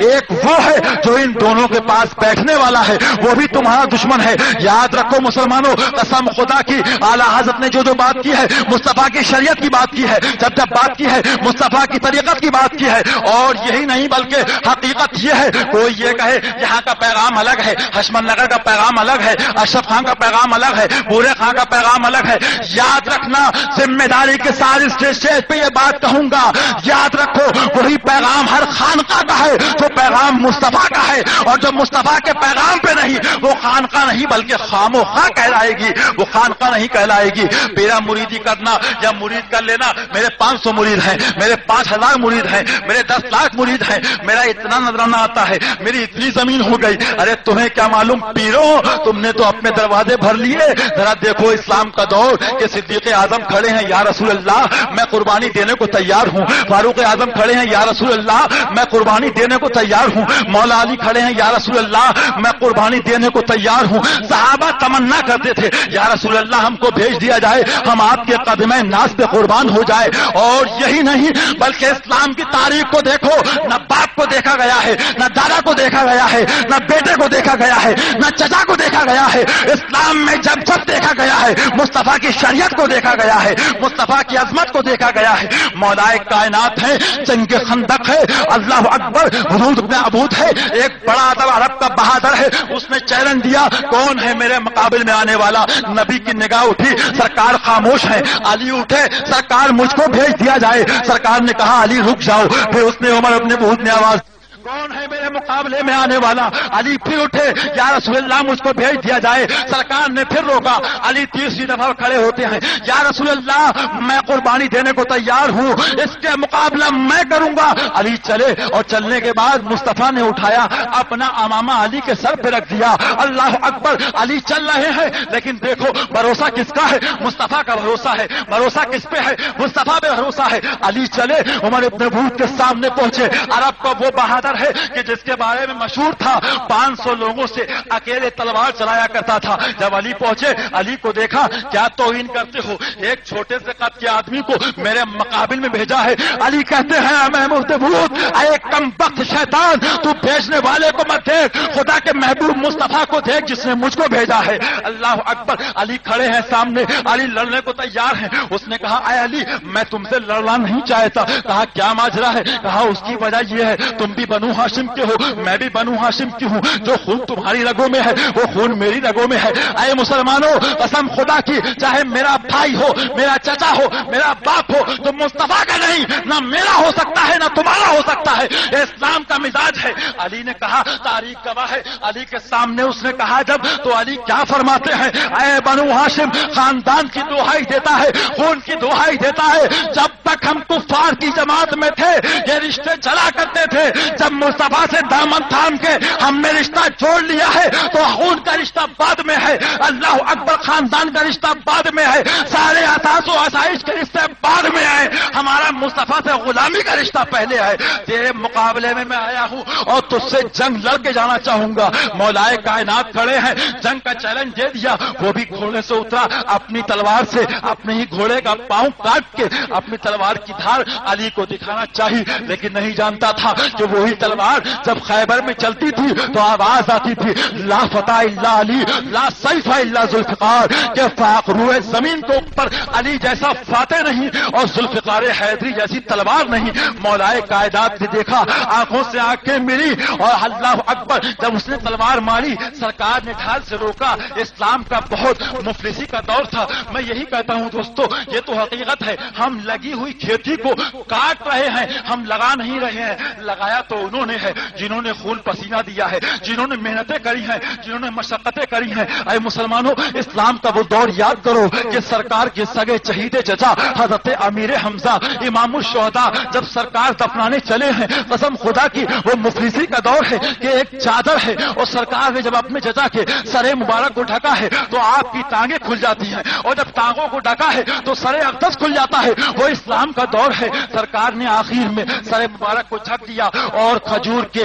ایک وہ ہے جو ان دونوں کے پاس بیٹھنے والا ہے، وہ بھی تمہارا دشمن ہے۔ یاد رکھو مسلمانوں، قسم خدا کی اعلیٰ حضرت نے جو بات کی ہے، مصطفیٰ کی شریعت کی بات کی ہے، جب بات کی ہے مصطفیٰ کی طریقت کی بات کی ہے، اور یہی نہیں بلکہ حقیقت یہ ہے، کوئی یہ کہے یہاں کا پیغام الگ ہے، حشمت نگر کا پیغام الگ ہے، اشرف خان کا پیغام الگ ہے، بورے خان کا پیغام الگ ہے۔ یاد رکھنا، ذمہ داری کے ساتھ اسٹیج پہ یہ بات کہوں گا، یاد رکھو وہی پیغام ہر خانقاہ کا ہے جو پیغام مصطفیٰ کا ہے، اور جو مصطفیٰ کے پیغام پہ نہیں وہ خانقاہ نہیں بلکہ خاموخواہ کہلائے گی، وہ خانقاہ نہیں کہلائے گی۔ میرا مریدی کرنا یا مرید کر لینا، میرے 500 مرید ہیں، میرے 5000 مرید ہیں، میرے 10 لاکھ مرید ہیں، میرا اتنا نظرانہ آتا ہے، میری اتنی زمین ہو گئی۔ ارے تمہیں کیا معلوم پیرو، تم نے تو اپنے دروازے بھر لیے۔ ذرا دیکھو اسلام کا دور کہ صدیق اعظم کھڑے ہیں، یا رسول اللہ میں قربانی دینے کو تیار ہوں۔ فاروق اعظم کھڑے ہیں، یا رسول اللہ میں قربانی دینے کو تیار ہوں۔ مولا علی کھڑے ہیں، یا رسول اللہ میں قربانی دینے کو تیار ہوں۔ صحابہ تمنا کرتے تھے، یا رسول اللہ ہم کو بھیج دیا جائے، ہم آپ کے قدمِ ناز پہ قربان ہو جائے۔ اور یہی نہیں بلکہ اسلام کی تاریخ کو دیکھو، نہ باپ کو دیکھا گیا ہے، نہ دادا کو دیکھا گیا ہے، نہ بیٹے کو دیکھا گیا ہے، نہ چچا کو دیکھا گیا ہے۔ اسلام میں جب دیکھا گیا ہے مصطفیٰ کی شریعت کو دیکھا گیا ہے، مصطفیٰ کی عظمت کو دیکھا گیا ہے۔ مولائے کائنات ہے، جنگ خندق ہے، اللہ اکبر، حدود ابن عبود ہے، ایک بڑا عرب کا بہادر ہے، اس نے چیلنج دیا کون ہے میرے مقابل میں آنے والا؟ نبی کی نگاہ اٹھی، سرکار خاموش ہے۔ علی اٹھے، سرکار مجھ کو بھیج دیا جائے۔ سرکار نے کہا علی رک جاؤ۔ پھر اس نے عمر ابن بہت نے آواز کون ہے میرے مقابلے میں آنے والا؟ علی پھر اٹھے، یا رسول اللہ مجھ کو بھیج دیا جائے۔ سرکار نے پھر روکا۔ علی تیسری دفعہ کھڑے ہوتے ہیں، یا رسول اللہ میں قربانی دینے کو تیار ہوں، اس کے مقابلہ میں کروں گا۔ علی چلے، اور چلنے کے بعد مصطفیٰ نے اٹھایا، اپنا امامہ علی کے سر پہ رکھ دیا۔ اللہ اکبر، علی چل رہے ہیں، لیکن دیکھو بھروسہ کس کا ہے؟ مصطفیٰ کا بھروسہ ہے۔ بھروسہ کس پہ ہے؟ مصطفیٰ پہ بھروسہ ہے۔ علی چلے، عمر ابن بھوت کے سامنے پہنچے۔ عرب کا وہ بہادر ہے کہ جس کے بارے میں مشہور تھا 500 لوگوں سے اکیلے تلوار چلایا کرتا تھا۔ جب علی پہنچے، علی کو دیکھا، کیا توہین کرتے ہو؟ ایک چھوٹے سے قد کے آدمی کو میرے مقابل میں بھیجا ہے۔ علی کہتے ہیں محمود بھوت، اے کم بخت شیطان، تو بھیجنے والے کو مت دیکھ، خدا کے محبوب مصطفیٰ کو دیکھ جس نے مجھ کو بھیجا ہے۔ اللہ اکبر، علی کھڑے ہیں سامنے، علی لڑنے کو تیار ہیں۔ اس نے کہا اے علی میں تم سے لڑنا نہیں چاہتا۔ کہا کیا ماجرا ہے؟ کہا اس کی وجہ یہ ہے تم بھی بنو ہاشم کے ہو، میں بھی بنو ہاشم کی ہوں، جو خون تمہاری رگوں میں ہے وہ خون میری رگوں میں ہے۔ اے مسلمانوں، قسم خدا کی، چاہے میرا بھائی ہو، میرا چچا ہو، میرا باپ ہو، تو مصطفیٰ کا نہیں، نہ میرا ہو سکتا ہے نہ تمہارا ہو سکتا ہے۔ یہ اسلام کا مزاج ہے۔ علی نے کہا، تاریخ گواہ ہے، علی کے سامنے اس نے کہا جب، تو علی کیا فرماتے ہیں؟ اے بنو ہاشم خاندان کی دہائی دیتا ہے، خون کی دہائی دیتا ہے، جب تک ہم کفار کی جماعت میں تھے یہ رشتے چلا کرتے تھے، جب مصطفیٰ سے دامن تھام کے ہم نے رشتہ جوڑ لیا ہے تو خون کا رشتہ بعد میں ہے، اللہ اکبر، خاندان کا رشتہ بعد میں ہے، سارے اساس و آسائش کے رشتے بعد میں ہے، ہمارا مصطفیٰ سے غلامی کا رشتہ پہلے ہے۔ تیرے مقابلے میں گھبرایا ہوں اور تجھ سے جنگ لڑ کے جانا چاہوں گا. مولائے کائنات کھڑے ہیں, جنگ کا چیلنج دے دیا. وہ بھی گھوڑے سے اترا, اپنی تلوار سے اپنے ہی گھوڑے کا پاؤں کاٹ کے اپنی تلوار کی دھار علی کو دکھانا چاہی, لیکن نہیں جانتا تھا کہ وہی تلوار جب خیبر میں چلتی تھی تو آواز آتی تھی لا فتح الا علی, لا سیف الا ذوالفقار, کہ فاقروئے زمین کے اوپر علی جیسا فاتح نہیں اور ذوالفقار حیدری جیسی تلوار نہیں. مولائے کائنات نے دیکھا, آنکھوں سے آنکھیں ملی اور اللہ اکبر جب اس نے تلوار ماری سرکار نے ڈھال سے روکا. اسلام کا بہت مفلسی کا دور تھا. میں یہی کہتا ہوں دوستو, یہ تو حقیقت ہے, ہم لگی ہوئی کھیتی کو کاٹ رہے ہیں, ہم لگا نہیں رہے ہیں. لگایا تو انہوں نے ہے جنہوں نے خون پسینہ دیا ہے, جنہوں نے محنتیں کری ہیں, جنہوں نے مشقتیں کری ہیں. اے مسلمانوں, اسلام کا وہ دور یاد کرو کہ سرکار کے سگے شہید چچا حضرت امیر حمزہ امام الشہداء جب سرکار دفنانے چلے ہیں, قسم خدا کی وہ مفلسی کا دور ہے کہ ایک چادر ہے اور سرکار نے جب اپنے چچا کے سر مبارک کو ڈھکا ہے تو آپ کی ٹانگیں کھل جاتی ہیں, اور جب ٹانگوں کو ڈھکا ہے تو سر اقدس کھل جاتا ہے. وہ اسلام کا دور ہے. سرکار نے آخر میں سر مبارک کو ڈھک دیا اور کھجور کے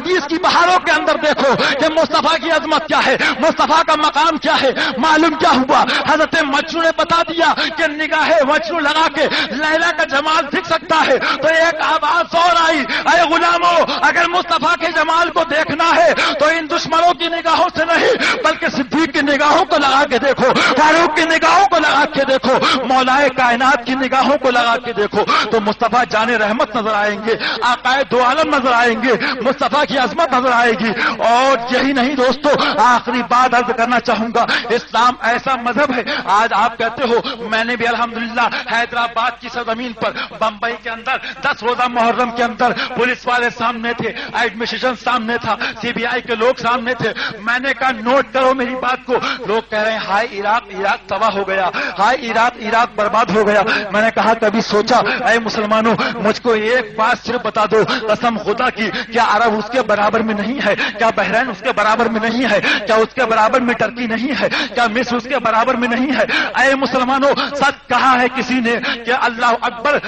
حدیث کی بہاروں کے اندر دیکھو کہ مصطفیٰ کی عظمت کیا ہے، مصطفیٰ کا مقام کیا ہے. معلوم کیا ہوا؟ حضرت مجنو نے بتا دیا کہ نگاہ مجنو لگا کے لیلا کا جمال دکھ سکتا ہے. تو ایک آواز اور آئی، اے غلاموں، اگر مصطفیٰ کے جمال کو دیکھنا ہے تو ان دشمنوں کی نگاہوں سے نہیں بلکہ صدیق کی نگاہوں کو لگا کے دیکھو، فاروق کی نگاہوں کو لگا کے دیکھو، مولائے کائنات کی نگاہوں کو لگا کے دیکھو تو مصطفیٰ جان رحمت نظر آئیں گے، آقائے دو عالم نظر آئیں گے، مصطفیٰ کی عظمت نظر آئے گی. اور یہی نہیں دوستو، آخری بات عرض کرنا چاہوں گا، اسلام ایسا مذہب ہے. آج آپ کہتے ہو میں نے بھی الحمدللہ حیدرآباد کی سرزمین پر، بمبئی کے اندر 10 روزہ محرم کے اندر پولیس والے سامنے تھے، ایڈمنسٹریشن سامنے تھا، سی بی آئی کے لوگ سامنے تھے. میں نے کہا نوٹ کرو میری بات کو. لوگ کہہ رہے ہیں ہائے عراق تباہ ہو گیا، ہائے عراق برباد ہو گیا. میں نے کہا کبھی سوچا اے مسلمانوں، مجھ کو ایک بات صرف بتا دو قسم خدا کی، کیا عرب اس کے برابر میں نہیں ہے؟ کیا بحرین اس کے برابر میں نہیں ہے؟ کیا اس کے برابر میں ٹرکی نہیں ہے؟ کیا مصر اس کے برابر میں نہیں ہے؟ اے مسلمانوں، سچ کہا ہے کسی نے کہ اللہ اکبر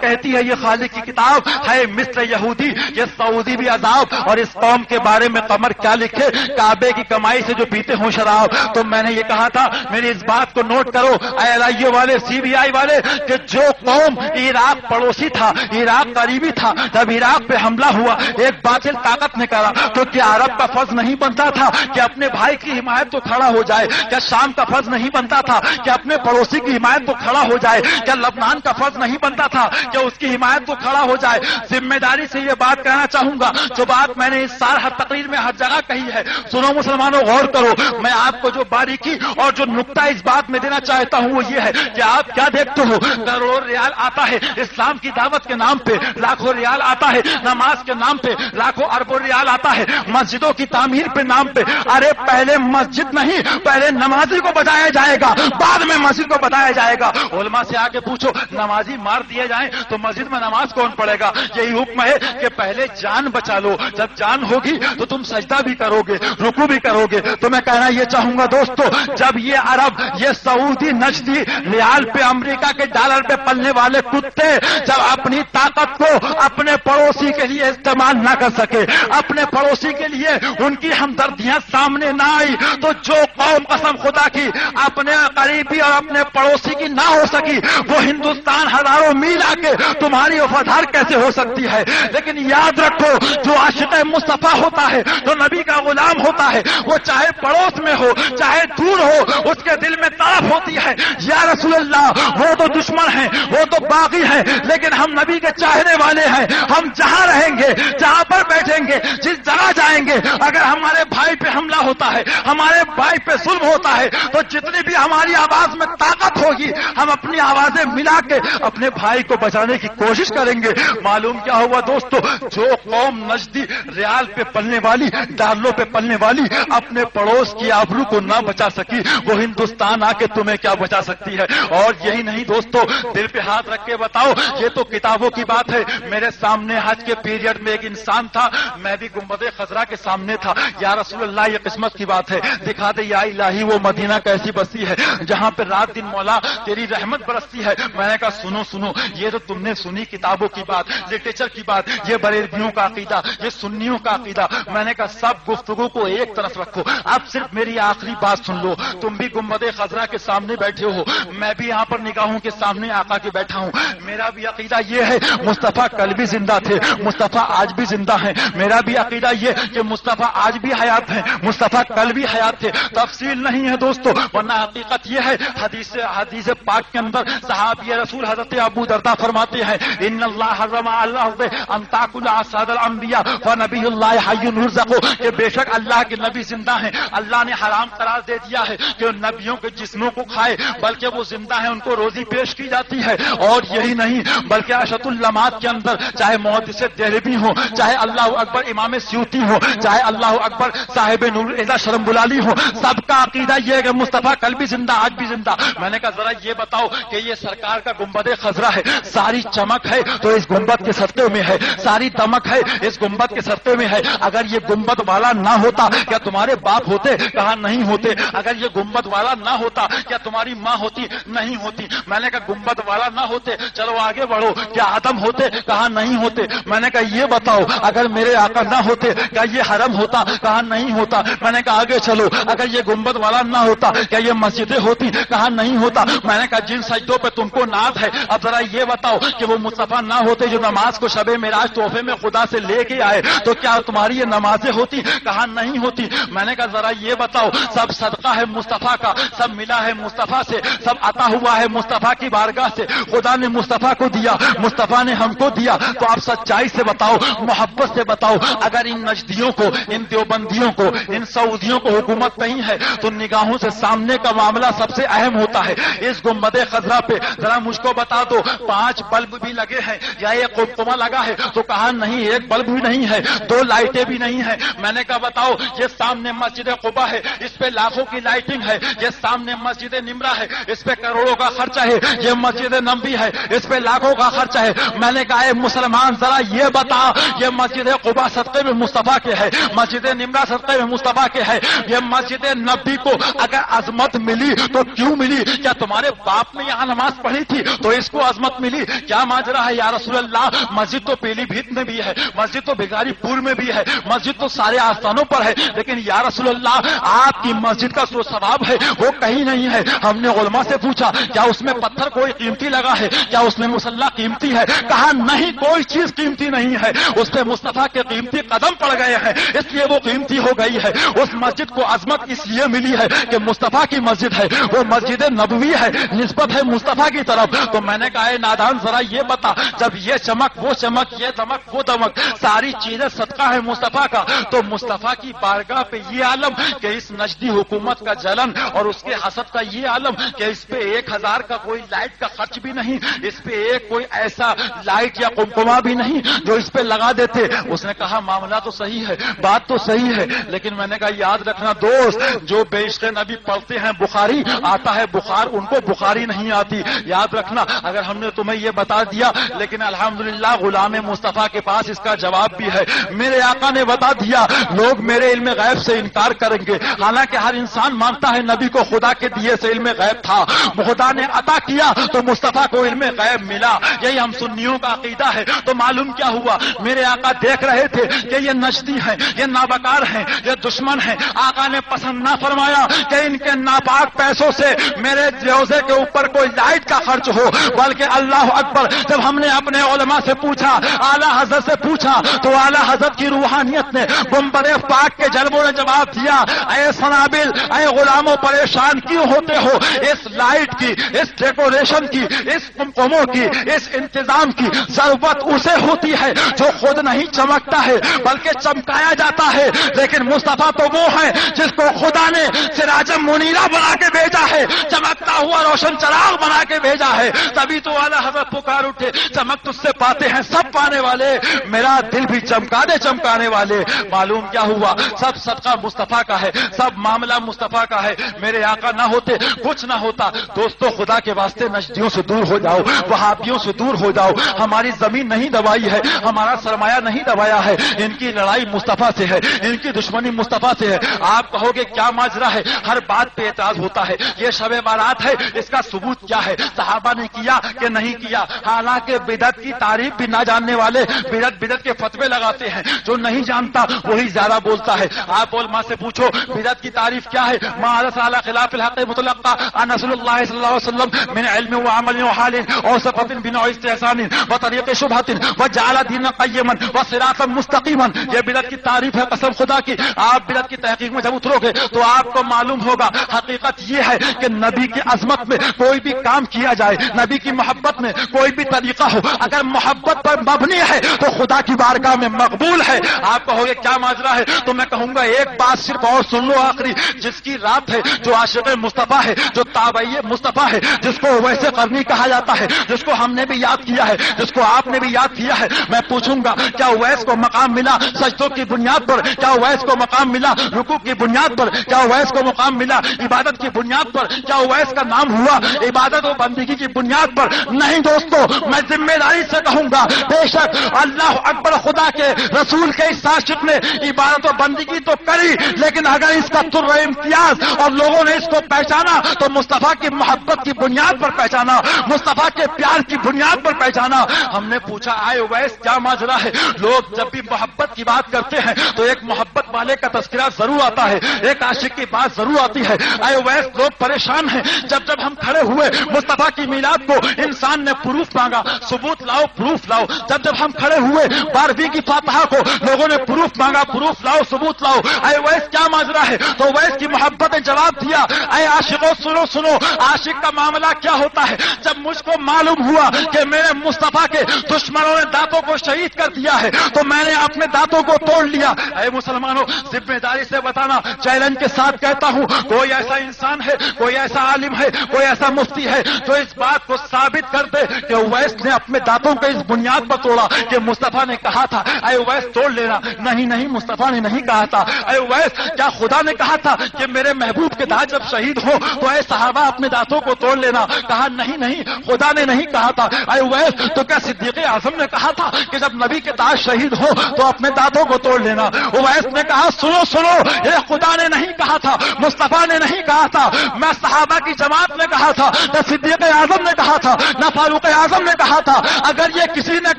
کہتی ہے یہ خالق کی کتاب ہے، مصر یہودی یہ سعودی بھی عذاب. اور اس قوم کے بارے میں قمر کیا لکھے؟ کعبے کی کمائی سے جو پیتے ہوں شراب. تو میں نے یہ کہا تھا، میری اس بات کو نوٹ کرو اے ایل آئی او والے، سی بی آئی والے، کہ جو قوم عراق پڑوسی تھا، عراق قریبی تھا، جب عراق پہ حملہ ہوا ایک باطل طاقت نے کرا تو کیا عرب کا فرض نہیں بنتا تھا کہ اپنے بھائی کی حمایت کو کھڑا ہو جائے؟ کیا شام کا فرض نہیں بنتا تھا کہ اپنے پڑوسی کی حمایت کو کھڑا ہو جائے؟ کیا لبنان کا فرض نہیں بنتا تھا کہ اس کی حمایت کو کھڑا ہو جائے؟ ذمہ داری سے یہ بات کہنا چاہوں گا جو بات میں نے اس سال ہر تقریر میں ہر جگہ کہی ہے. سنو مسلمانوں، غور کرو. میں آپ کو جو باریکی اور جو نقطہ اس بات میں دینا چاہتا ہوں وہ یہ ہے کہ آپ کیا دیکھتے ہو، کروڑ ریال آتا ہے اسلام کی دعوت کے نام پہ، لاکھوں ریال آتا ہے نماز کے نام پہ، لاکھوں اربوں ریال آتا ہے مسجدوں کی تعمیر پہ نام پہ. ارے پہلے مسجد نہیں، پہلے نمازی کو بتایا جائے گا، بعد میں مسجد کو بتایا جائے گا. علماء سے آ کے پوچھو نمازی مار دیے جائیں تو مسجد میں نماز کون پڑھے گا؟ یہی حکم ہے کہ پہلے جان بچا لو، جب جان ہوگی تو تم سجدہ بھی کرو گے، رکوع بھی کرو گے. تو میں کہنا یہ چاہوں گا دوستو، جب یہ عرب، یہ سعودی نجدی ریال پہ، امریکہ کے ڈالر پہ پلنے والے کتے جب اپنی طاقت کو اپنے پڑوسی کے لیے استعمال نہ کر سکے، اپنے پڑوسی کے لیے ان کی ہمدردیاں سامنے نہ آئی، تو جو قوم قسم خدا کی اپنے قریبی اور اپنے پڑوسی کی نہ ہو سکی وہ ہندوستان ہزاروں میل آ کے تمہاری وفادار کیسے ہو سکتی ہے؟ لیکن یاد رکھو، جو عاشق مصطفیٰ ہوتا ہے، جو نبی کا غلام ہوتا ہے، وہ چاہے پڑوس میں ہو چاہے دور ہو، اس کے دل میں تڑپ ہوتی ہے یا رسول اللہ وہ تو دشمن ہیں، وہ تو باغی ہیں، لیکن ہم نبی کے چاہنے والے ہیں. ہم جہاں رہیں گے، جہاں پر بیٹھیں گے، جس جگہ جائیں گے، اگر ہمارے بھائی پہ حملہ ہوتا ہے، ہمارے بھائی پہ ظلم ہوتا ہے، تو جتنی بھی ہماری آواز میں طاقت ہوگی ہم اپنی آوازیں ملا کے اپنے بھائی کو بچانے کی کوشش کریں گے. معلوم کیا ہوا دوستو، جو قوم نجدی ریال پہ پلنے والی، ڈالروں پہ پلنے والی اپنے پڑوس کی آبرو کو نہ بچا سکی، وہ ہندوستان آ کے تمہیں کیا بچا سکتی ہے؟ اور یہی نہیں دوستو، دل پہ ہاتھ رکھ کے بتاؤ، یہ تو کتابوں کی بات ہے. میرے سامنے حج کے پیریڈ میں ایک انسان تھا، میں بھی گنبد خضرا کے سامنے تھا. یا رسول اللہ یہ قسمت کی بات ہے، دکھا دے یا الہی وہ مدینہ کیسی بستی ہے جہاں پہ رات دن مولا تیری رحمت برستی ہے. میں نے کہا سنو، یہ تو تم نے سنی کتابوں کی بات، لٹریچر کی بات، یہ بریلویوں کا عقیدہ، یہ سنیوں کا عقیدہ. میں نے کہا سب گفتگو کو ایک طرف رکھو، اب صرف میری آخری بات سن لو. تم بھی گنبد خضرا کے سامنے بیٹھے ہو، میں بھی یہاں پر نگاہوں کے سامنے آقا کے بیٹھا ہوں. میرا بھی عقیدہ یہ ہے مصطفیٰ کل بھی زندہ تھے، مصطفیٰ آج بھی زندہ ہیں. میرا بھی عقیدہ یہ کہ مصطفیٰ آج بھی حیات ہیں، مصطفیٰ کل بھی حیات تھے. تفصیل نہیں ہے دوستو، ورنہ حقیقت یہ ہے حدیث پاک کے اندر صحابی رسول حضرت ابو درداء فرماتے ہیں ان اللہ حرم علی الارض ان تاکل اجساد الانبیاء فنبی اللہ حی یرزق، کہ بے شک اللہ کے نبی زندہ ہیں، اللہ نے حرام قرار دے دیا ہے کہ نبیوں کے جسموں کو کھائے، بلکہ وہ زندہ ہیں، ان کو روزی پیش کی جاتی ہے. اور یہی نہیں بلکہ اشۃ اللمات کے اندر چاہے محدث دہلوی ہوں، چاہے اللہ اکبر امام سیوطی ہوں، چاہے اللہ اکبر صاحب نور ایزا شرم بلالی ہو، سب کا عقیدہ یہ ہے کہ مصطفیٰ کل بھی زندہ آج بھی زندہ۔ میں نے کہا ذرا یہ بتاؤ کہ یہ سرکار کا گنبد خضرا ہے، ساری چمک ہے تو اس گنبد کے صدقے میں ہے، ساری دمک ہے اس گنبد کے صدقے میں ہے۔ اگر یہ گنبد والا نہ ہوتا کیا تمہارے باپ ہوتے؟ کہا نہیں ہوتے۔ اگر یہ گنبد والا نہ ہوتا کیا تمہاری ماں ہوتی؟ نہیں ہوتی۔ میں نے کہا گنبد والا نہ ہوتے، چلو آگے بڑھو، کیا آدم ہوتے؟ کہا نہیں ہوتے۔ میں نے کہا یہ بتاؤ اگر میرے آقا نہ ہوتے کیا یہ حرم ہوتا؟ کہا نہیں ہوتا۔ میں نے کہا آگے چلو، اگر یہ گنبد والا نہ ہوتا کیا یہ مسجدیں ہوتی؟ کہا نہیں ہوتا۔ میں نے کہا جن سجدوں پہ تم کو ناز ہے اب ذرا یہ بتاؤ کہ وہ مصطفیٰ نہ ہوتے جو نماز کو شب معراج تحفے میں خدا سے لے کے آئے تو کیا تمہاری یہ نمازیں ہوتی؟ کہا نہیں ہوتی۔ میں نے کہا ذرا یہ بتاؤ سب صدقہ ہے مصطفیٰ کا، سب ملا ہے مصطفیٰ سے، سب عطا ہوا ہے مصطفیٰ کی بارگاہ سے، خدا نے مصطفیٰ کو دیا، مصطفیٰ نے ہم کو دیا، تو آپ سچائی سے بتاؤ، محبت سے بتاؤ، اگر ان نجدیوں کو، ان دیوبندیوں کو، ان سعودیوں کو حکومت نہیں ہے تو نگاہوں سے سامنے کا معاملہ سب سے اہم ہوتا ہے۔ اس گنبد خضرا پہ ذرا مجھ کو بتا دو 5 بلب بھی لگے ہیں یا ایک قمقمہ لگا ہے؟ تو کہا نہیں، ایک بلب بھی نہیں ہے، 2 لائٹیں بھی نہیں ہیں۔ میں نے کہا بتاؤ یہ سامنے مسجد قباء ہے، اس پہ لاکھوں کی لائٹنگ ہے، یہ سامنے مسجد نمرہ ہے، اس پہ کروڑوں کا خرچہ ہے، یہ مسجد نبوی ہے، اس پہ لاکھوں کا خرچہ ہے۔ میں نے کہا اے مسلمان ذرا یہ بتا یہ مسجد قباء صدقے میں مصطفیٰ کے ہے، مسجد نمرہ صدقے میں مصطفیٰ کے ہے، یہ مسجد نبوی کو اگر عظمت ملی تو کیوں ملی؟ کیا تمہارے باپ نے یہاں نماز پڑھی تھی تو اس کو عظمت ملی؟ کیا ماجرا ہے یا رسول اللہ؟ مسجد تو پیلی بھیت میں بھی ہے، مسجد تو بھگاری پور میں بھی ہے، مسجد تو سارے آستانوں پر ہے، لیکن یا رسول اللہ آپ کی مسجد کا جو ثواب ہے وہ کہیں نہیں ہے۔ ہم نے علماء سے پوچھا کیا اس میں پتھر کوئی قیمتی لگا ہے؟ کیا اس میں مصلی قیمتی ہے؟ کہا نہیں، کوئی چیز قیمتی نہیں ہے، اس پہ مصطفیٰ کے قیمتی قدم پڑ گئے ہیں اس لیے وہ قیمتی ہو گئی ہے۔ اس مسجد کو عظمت اس لیے ملی ہے کہ مصطفیٰ کی مسجد ہے، وہ مسجد نبوی ہے، نسبت ہے مصطفیٰ کی طرف۔ تو میں نے کہا اے نادان ذرا یہ بتا جب یہ چمک وہ چمک، یہ دمک وہ دمک، ساری چیزیں صدقہ ہے مصطفیٰ کا، تو مصطفیٰ کی بارگاہ پہ یہ عالم کہ اس نجدی حکومت کا جلن اور اس کے حسد کا یہ عالم کہ اس پہ 1000 کا کوئی لائٹ کا خرچ بھی نہیں، اس پہ ایک کوئی ایسا لائٹ یا قمقمہ بھی نہیں جو اس پہ لگا دیتے۔ اس نے کہا معاملہ تو صحیح ہے، بات تو صحیح ہے، لیکن میں نے کہا یاد رکھنا دوست، جو بے عشق نبی پڑھتے ہیں بخاری آتا ہے بخار، ان کو بخاری نہیں آتی، یاد رکھنا۔ اگر ہم نے تمہیں یہ بتا دیا، لیکن الحمدللہ غلام مصطفیٰ کے پاس اس کا جواب بھی ہے۔ میرے آقا نے بتا دیا، لوگ میرے علم غیب سے انکار کریں گے، حالانکہ ہر انسان مانتا ہے نبی کو خدا کے دیے سے علم غیب تھا، خدا نے عطا کیا تو مصطفیٰ کو علم غیب ملا، یہی ہم سنیوں کا عقیدہ ہے۔ تو معلوم کیا ہوا، میرے آقا دیکھ رہے تھے کہ یہ نجدی ہیں، یہ نابکار ہیں، یہ دشمن ہیں، آقا نے پسند نہ فرمایا کہ ان کے ناپاک پیسوں سے میرے روزے کے اوپر کوئی لائٹ کا خرچ ہو، بلکہ اللہ اکبر جب ہم نے اپنے علماء سے پوچھا، اعلیٰ حضرت سے پوچھا، تو اعلیٰ حضرت کی روحانیت نے گنبد پاک کے جلووں نے جواب دیا، اے سنابل، اے غلاموں پریشان کیوں ہوتے ہو؟ اس لائٹ کی، اس ڈیکوریشن کی، اس قمقموں کی، اس انتظام کی ضرورت اسے ہوتی ہے جو خود نہیں چمکتا ہے بلکہ چمکایا جاتا ہے، لیکن مصطفیٰ تو وہ ہے جس کو خدا نے سراج منیرہ بنا کے بھیجا ہے، چمکتا ہوا روشن چراغ بنا کے بھیجا ہے، تبھی تو اعلیٰ حضرت پکار اٹھے، چمک تجھ سے پاتے ہیں سب پانے والے، میرا دل بھی چمکا دے چمکانے والے۔ معلوم کیا ہوا، سب صدقہ مصطفیٰ کا ہے، سب معاملہ مصطفیٰ کا ہے، میرے آقا نہ ہوتے کچھ نہ ہوتا۔ دوستو خدا کے واسطے نجدیوں سے دور ہو جاؤ، وہابیوں سے دور ہو جاؤ، ہماری زمین نہیں دبائی ہے، ہمارا سرمایہ نہیں دبایا ہے، ان کی لڑائی مصطفیٰ سے ہے، ان کی دشمنی مصطفیٰ سے ہے۔ آپ کہو گے کیا ماجرا ہے، ہر بات پہ اعتراض ہوتا ہے، یہ شب بارات ہے، اس کا ثبوت کیا ہے، صحابہ نے کیا کہ نہیں کیا؟ حالانکہ بدعت کی تعریف بھی نہ جاننے والے بدعت کے فتوے لگاتے ہیں، جو نہیں جانتا وہی زیادہ بولتا ہے۔ آپ علماء سے پوچھو بدعت کی تعریف کیا ہے؟ ما حدث علی خلاف الحق مطلقا عن رسول اللہ صلی اللہ علیہ وسلم من علم و عمل و حال اور صفت بنوع استحسان و طریق شبہت و جعل دین قیما و صراطا مستقیما، یہ بدعت کی تعریف ہے قسم خدا کی۔ آپ بدعت کی تحقیق میں جب اترو گے تو آپ کو معلوم ہوگا حقیقت یہ ہے کہ نبی کی عظمت میں کوئی بھی کام کیا جائے، نبی کی محبت میں کوئی بھی طریقہ ہو، اگر محبت پر مبنی ہے تو خدا کی بارگاہ میں مقبول ہے۔ آپ کہو گے کیا ماجرا ہے، تو میں کہوں گا ایک بات صرف اور سن لو آخری، جس کی رات ہے، جو عاشق مصطفیٰ ہے، جو تابعی مصطفیٰ ہے، جس کو ویسے قرنی کہا جاتا ہے، جس کو ہم نے بھی یاد کیا ہے، جس کو آپ نے بھی یاد کیا ہے، میں پوچھوں گا کیا اویس کو مقام ملا سجدوں کی بنیاد پر کیا اویس کو مقام ملا؟ رکوع کی بنیاد پر کیا اویس کو مقام ملا؟ عبادت کی بنیاد پر کیا اویس کا نام ہوا؟ عبادت و بندگی کی بنیاد پر نہیں دوستو، میں ذمہ داری سے کہوں گا، بے شک اللہ اکبر، خدا کے رسول کے اس عاشق نے عبادت و بندگی تو کری، لیکن اگر اس کا تر امتیاز اور لوگوں نے اس کو پہچانا تو مصطفیٰ کی محبت کی بنیاد پر پہچانا، مصطفیٰ کے پیار کی بنیاد پر پہچانا۔ ہم نے پوچھا آئے اویس کیا ماجرا ہے؟ لوگ جب بھی محبت کی بات کرتے ہیں تو ایک محبت والے کا تذکرہ ضرور آتا ہے، ایک عاشق کی بات ضرور آتی ہے۔ اے اویس، لوگ پریشان ہیں، جب ہم کھڑے ہوئے مصطفیٰ کی میلاد کو انسان نے پروف مانگا، ثبوت لاؤ، پروف لاؤ۔ جب ہم کھڑے ہوئے 12ویں کی فاتحہ کو لوگوں نے پروف مانگا، پروف لاؤ، ثبوت لاؤ۔ اے اویس کیا ماجرا ہے؟ تو اویس کی محبت نے جواب دیا، اے عاشقوں سنو، عاشق کا معاملہ کیا ہوتا ہے؟ جب مجھ کو معلوم ہوا کہ میرے مصطفیٰ کے دشمنوں نے دانتوں کو شہید کر دیا ہے تو میں نے اپنے دانتوں کو توڑ لیا۔ اے مسلمانوں، ذمہ داری سے بتانا، چیلنج کے ساتھ کہتا ہوں، کوئی ایسا انسان ہے، کوئی ایسا عالم ہے، کوئی ایسا مفتی ہے جو اس بات کو ثابت کر دے کہ اویس نے اپنے دانتوں کو اس بنیاد پر توڑا کہ مصطفیٰ نے کہا تھا اے اویس توڑ لینا؟ نہیں، مصطفیٰ نے نہیں کہا تھا۔ اے اویس، کیا خدا نے کہا تھا کہ میرے محبوب کے دانت جب شہید ہو تو اے صحابہ اپنے دانتوں کو توڑ لینا؟ کہا نہیں، خدا نے نہیں کہا تھا۔ اے اویس، تو کیا صدیق اعظم نے کہا تھا کہ جب نبی کے دانت شہید ہو تو اپنے دانتوں کو توڑ لینا؟ اویس نے کہا سنو، یہ خدا نے نہیں کہا تھا، مصطفیٰ نے نہیں کہا تھا، میں صحابہ کی جماعت نے کہا تھا، نہ صدیق اعظم نے کہا تھا، نہ فاروق اعظم نے کہا تھا۔ اگر یہ کسی نے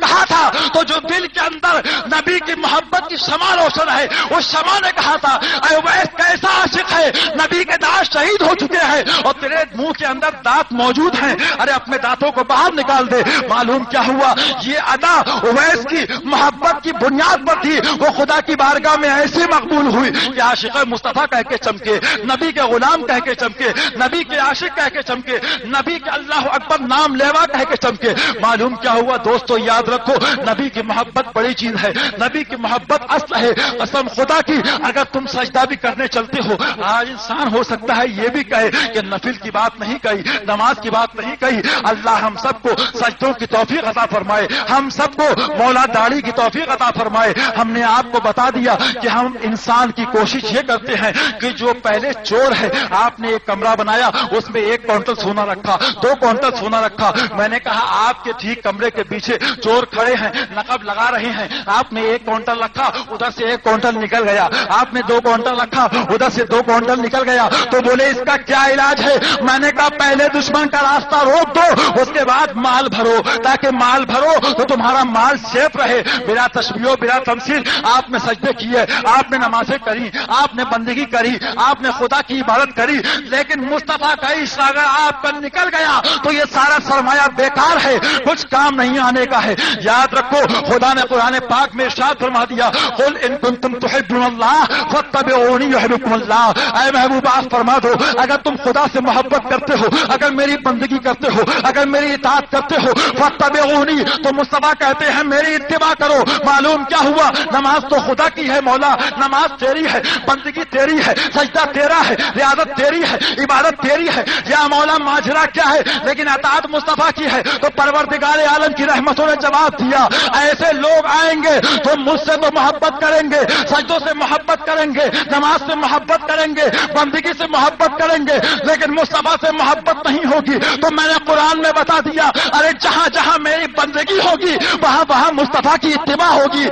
کہا تھا تو جو دل کے اندر نبی کی محبت کی شمع روشن ہے اس شمع نے کہا تھا۔ اے اویس کیسا عاشق ہے، نبی کے دانت شہید ہو چکے ہیں اور تیرے منہ کے اندر دانت موجود ہیں، ارے اپنے دانتوں کو باہر نکال دے۔ معلوم کیا ہوا؟ یہ ادا اویس کی محبت کی بنیاد پر تھی، وہ خدا کی بارگاہ میں ایسی مقبول ہوئی کہ عاشق مصطفیٰ کہہ کے چمکے، نبی کے غلام کہہ کے چمکے، نبی کے عاشق کہہ کے چمکے، نبی کے اللہ اکبر نام لیوا کہہ کے چمکے۔ معلوم کیا ہوا دوستو؟ یاد رکھو، نبی کی محبت بڑی چیز ہے، نبی کی محبت اصل ہے۔ قسم خدا کی اگر تم سجدہ بھی کرنے چلتے ہو، آج انسان ہو سکتا ہے یہ بھی کہے کہ نفل کی بات نہیں کہی، نماز کی بات نہیں کہی۔ اللہ ہم سب کو سجدوں کی توفیق عطا فرمائے، ہم سب کو مولا داڑھی کی توفیق عطا فرمائے۔ ہم نے آپ کو بتا دیا کہ ہم انسان کی کوشش یہ کرتے ہیں کہ جو پہلے چور ہے، آپ نے ایک کمرہ بنایا، اس میں 1 کوئنٹل سونا رکھا، 2 کوئنٹل سونا رکھا۔ میں نے کہا آپ کے ٹھیک کمرے کے پیچھے چور کھڑے ہیں، نقب لگا رہے ہیں، آپ نے 1 کوئنٹل رکھا، ادھر سے 1 کوئنٹل نکل گیا، آپ نے 2 کوئنٹل رکھا، ادھر سے 2 کوئنٹل نکل گیا، تو بولے اس کا کیا علاج ہے؟ میں نے کہا پہلے دشمن کا راستہ روک دو، اس کے بعد مال بھرو، تاکہ مال بھرو تو تمہارا مال سیف رہے۔ بلا تشبیہ بلا تمثیل آپ نے سجدے کیے، آپ نے نمازیں کری، آپ نے بندگی کری، آپ نے خدا کی عبادت کری، لیکن مصطفیٰ کا عشق اگر آپ کا نکل گیا تو یہ سارا سرمایہ بیکار ہے، کچھ کام نہیں آنے کا ہے۔ یاد رکھو، خدا نے قرآن پاک میں ارشاد فرما دیا، قل ان کنتم تحبون اللہ فاتبعونی یحببکم اللہ۔ اے محبوب آپ فرما دو، اگر تم خدا سے محبت کرتے ہو، اگر میری بندگی کرتے ہو، اگر میری اطاعت کرتے ہو، فاتبعونی، تو مصطفیٰ کہتے ہیں میری اتباع کرو۔ معلوم کیا ہوا؟ نماز تو خدا کی ہے مولا، نماز تیری ہے، بندگی تیری ہے، سجدہ تیرا ہے، ریاضت تیری ہے، عبادت تیری ہے، یا مولا ماجرا کیا ہے؟ لیکن اطاعت مصطفیٰ کی ہے۔ تو پروردگار عالم کی رحمتوں نے جواب دیا، ایسے لوگ آئیں گے تو مجھ سے تو محبت کریں گے، سجدوں سے محبت کریں گے، نماز سے محبت کریں گے، بندگی سے محبت کریں گے، لیکن مصطفیٰ سے محبت نہیں ہوگی۔ تو میں نے قرآن میں بتا دیا، ارے جہاں جہاں میری بندگی ہوگی وہاں وہاں مصطفیٰ کی اتباع ہوگی۔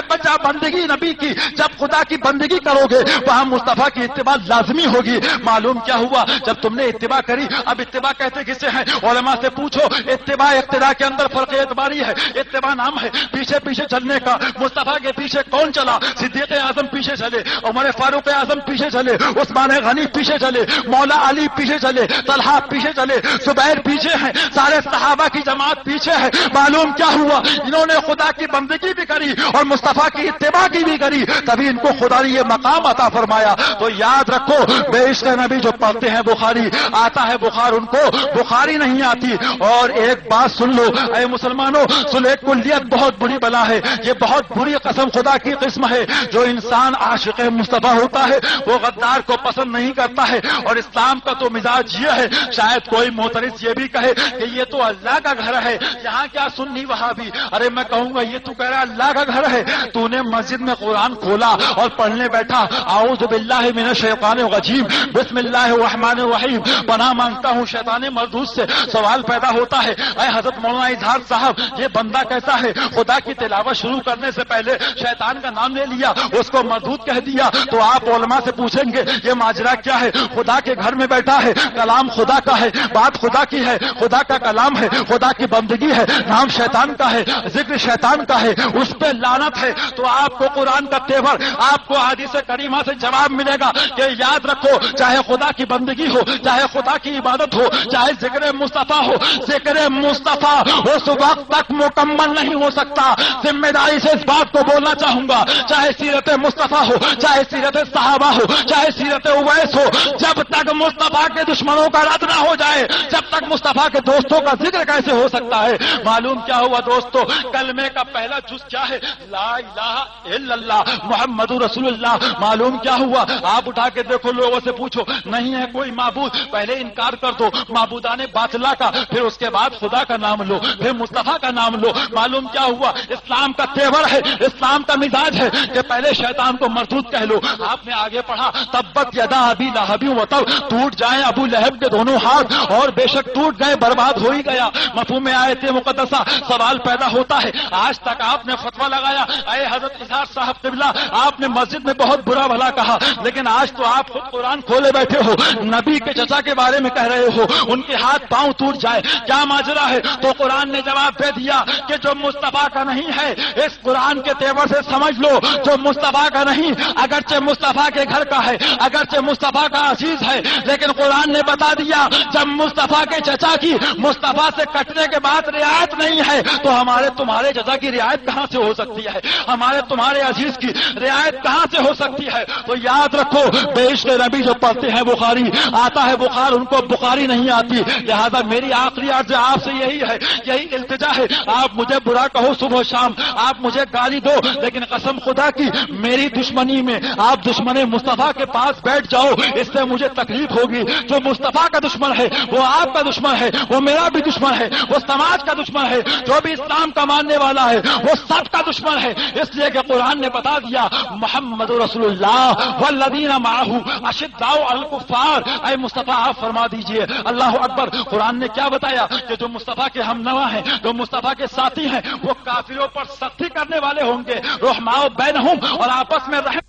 بچہ بندگی نبی کی جب خدا کی بندگی کرو گے وہاں مصطفیٰ کی اتباع لازمی ہوگی۔ معلوم کیا ہوا؟ جب تم نے اتباع کری، اب اتباع کہتے کسے ہیں؟ علماء سے پوچھو، اتباع اقتداء کے اندر فرق اعتباری ہے۔ اتباع نام ہے پیچھے پیچھے چلنے کا۔ مصطفیٰ کے پیچھے کون چلا؟ صدیق اعظم پیچھے چلے، عمر فاروق اعظم پیچھے چلے، عثمان غنی پیچھے چلے، مولا علی پیچھے چلے، طلحہ پیچھے چلے، زبیر پیچھے ہیں، سارے صحابہ کی جماعت پیچھے ہے۔ معلوم کیا ہوا؟ انہوں نے خدا کی بندگی بھی کری اور مصطفیٰ کی اتباع کی بھی کری، تبھی ان کو خدا نے یہ مقام عطا فرمایا۔ تو یاد رکھو، بے عشق نبی جو پڑھتے ہیں بخاری، آتا ہے بخار، ان کو بخاری نہیں آتی۔ اور ایک بات سن لو اے مسلمانوں، صلح کلیت بہت بری بلا ہے، یہ بہت بری قسم خدا کی قسم ہے۔ جو انسان عاشق مصطفیٰ ہوتا ہے وہ غدار کو پسند نہیں کرتا ہے، اور اسلام کا تو مزاج یہ ہے، شاید کوئی معترض یہ بھی کہے کہ یہ تو اللہ کا گھر ہے، یہاں کیا سنی وہابی؟ ارے میں کہوں گا یہ تو کہہ رہا اللہ کا گھر ہے، تو نے مسجد میں قرآن کھولا اور پڑھنے بیٹھا، اعوذ باللہ من الشیطان الرجیم، بسم اللہ الرحمن الرحیم، پناہ مانگتا ہوں شیطان مردود سے، سوال پیدا ہوتا ہے اے حضرت مولانا اظہار صاحب یہ بندہ کیسا ہے؟ خدا کی تلاوت شروع کرنے سے پہلے شیطان کا نام لے لیا، اس کو مردود کہہ دیا، تو آپ علماء سے پوچھیں گے یہ ماجرا کیا ہے؟ خدا کے گھر میں بیٹھا ہے، کلام خدا کا ہے، بات خدا کی ہے، خدا کا کلام ہے، خدا کی بندگی ہے، نام شیطان کا ہے، ذکر شیطان کا ہے، اس پہ لعنت ہے، تو آپ کو قرآن کا تیور، آپ کو حدیث کریمہ سے جواب ملے گا کہ یاد رکھو چاہے خدا کی بندگی ہو، چاہے خدا کی عبادت ہو، چاہے ذکر مصطفیٰ ہو، ذکر مصطفیٰ اس وقت تک مکمل نہیں ہو سکتا، ذمہ داری سے اس بات کو بولنا چاہوں گا، چاہے سیرت مصطفیٰ ہو، چاہے سیرت صحابہ ہو، چاہے سیرت اویس ہو، جب تک مصطفیٰ کے دشمنوں کا رد نہ ہو جائے، جب تک مصطفیٰ کے دوستوں کا ذکر کیسے ہو سکتا ہے؟ معلوم کیا ہوا دوستو؟ کلمے کا پہلا جز کیا ہے؟ لا الہ الا اللہ محمد رسول اللہ۔ معلوم کیا ہوا؟ آپ اٹھا کے دیکھو، لوگوں سے پوچھو نہیں ہے کوئی معبود، پہلے انکار کر دو معبودان باطلا کا، پھر اس کے بعد خدا کا نام لو، پھر مصطفیٰ کا نام لو۔ معلوم کیا ہوا؟ اسلام کا تیور ہے، اسلام کا مزاج ہے کہ پہلے شیطان کو مردود کہہ لو۔ آپ نے آگے پڑھا تبت یدا ابی لہب وتب، ٹوٹ جائیں ابو لہب کے دونوں ہاتھ، اور بے شک ٹوٹ گئے، برباد ہو ہی گیا۔ مفہوم آیت مقدسہ سوال پیدا ہوتا ہے، آج تک آپ نے فتویٰ لگایا، اے حضرت اظہار صاحب قبلہ آپ نے مسجد میں بہت برا بھلا کہا، لیکن آج تو آپ خود قرآن کھولے بیٹھے ہو، نبی کے چچا کے بارے میں کہہ رہے ہو ان کے ہاتھ پاؤں ٹوٹ جائے، کیا ماجرا ہے؟ تو قرآن نے جواب دے دیا کہ جو مصطفیٰ کا نہیں ہے، اس قرآن کے تیور سے سمجھ لو جو مصطفیٰ کا نہیں، اگرچہ مصطفیٰ کے گھر کا ہے، اگرچہ مصطفیٰ کا عزیز ہے، لیکن قرآن نے بتا دیا جب مصطفیٰ کے چچا کی مصطفیٰ سے کٹنے کے بعد رعایت نہیں ہے تو ہمارے تمہارے چچا کی رعایت کہاں سے ہو سکتی ہے؟ ہمارے تمہارے عزیز کی رعایت کہاں سے ہو سکتی ہے؟ تو یاد رکھو بیشت نبی جو پڑھتے ہیں بخاری آتا ہے بخار، ان کو بخاری نہیں آتی، لہذا میری آخری عرض آپ سے یہی ہے، یہی التجا ہے، آپ مجھے برا کہو صبح و شام، آپ مجھے گالی دو، لیکن قسم خدا کی میری دشمنی میں آپ دشمن مصطفیٰ کے پاس بیٹھ جاؤ، اس سے مجھے تکلیف ہوگی۔ جو مصطفیٰ کا دشمن ہے وہ آپ کا دشمن ہے، وہ میرا بھی دشمن ہے، وہ سماج کا دشمن ہے، جو بھی اسلام کا ماننے والا ہے وہ سب کا دشمن ہے، اس لیے کہ قرآن نے بتا دیا محمد رسول اللہ والذین معہ اشداء علی الکفار۔ اے مصطفیٰ آپ فرما دیجئے اللہ اکبر۔ قرآن نے کیا بتایا کہ جو مصطفیٰ کے ہم نوا ہیں، جو مصطفیٰ کے ساتھی ہیں، وہ کافروں پر سختی کرنے والے ہوں گے، رحماء بینہم، اور آپس میں رحم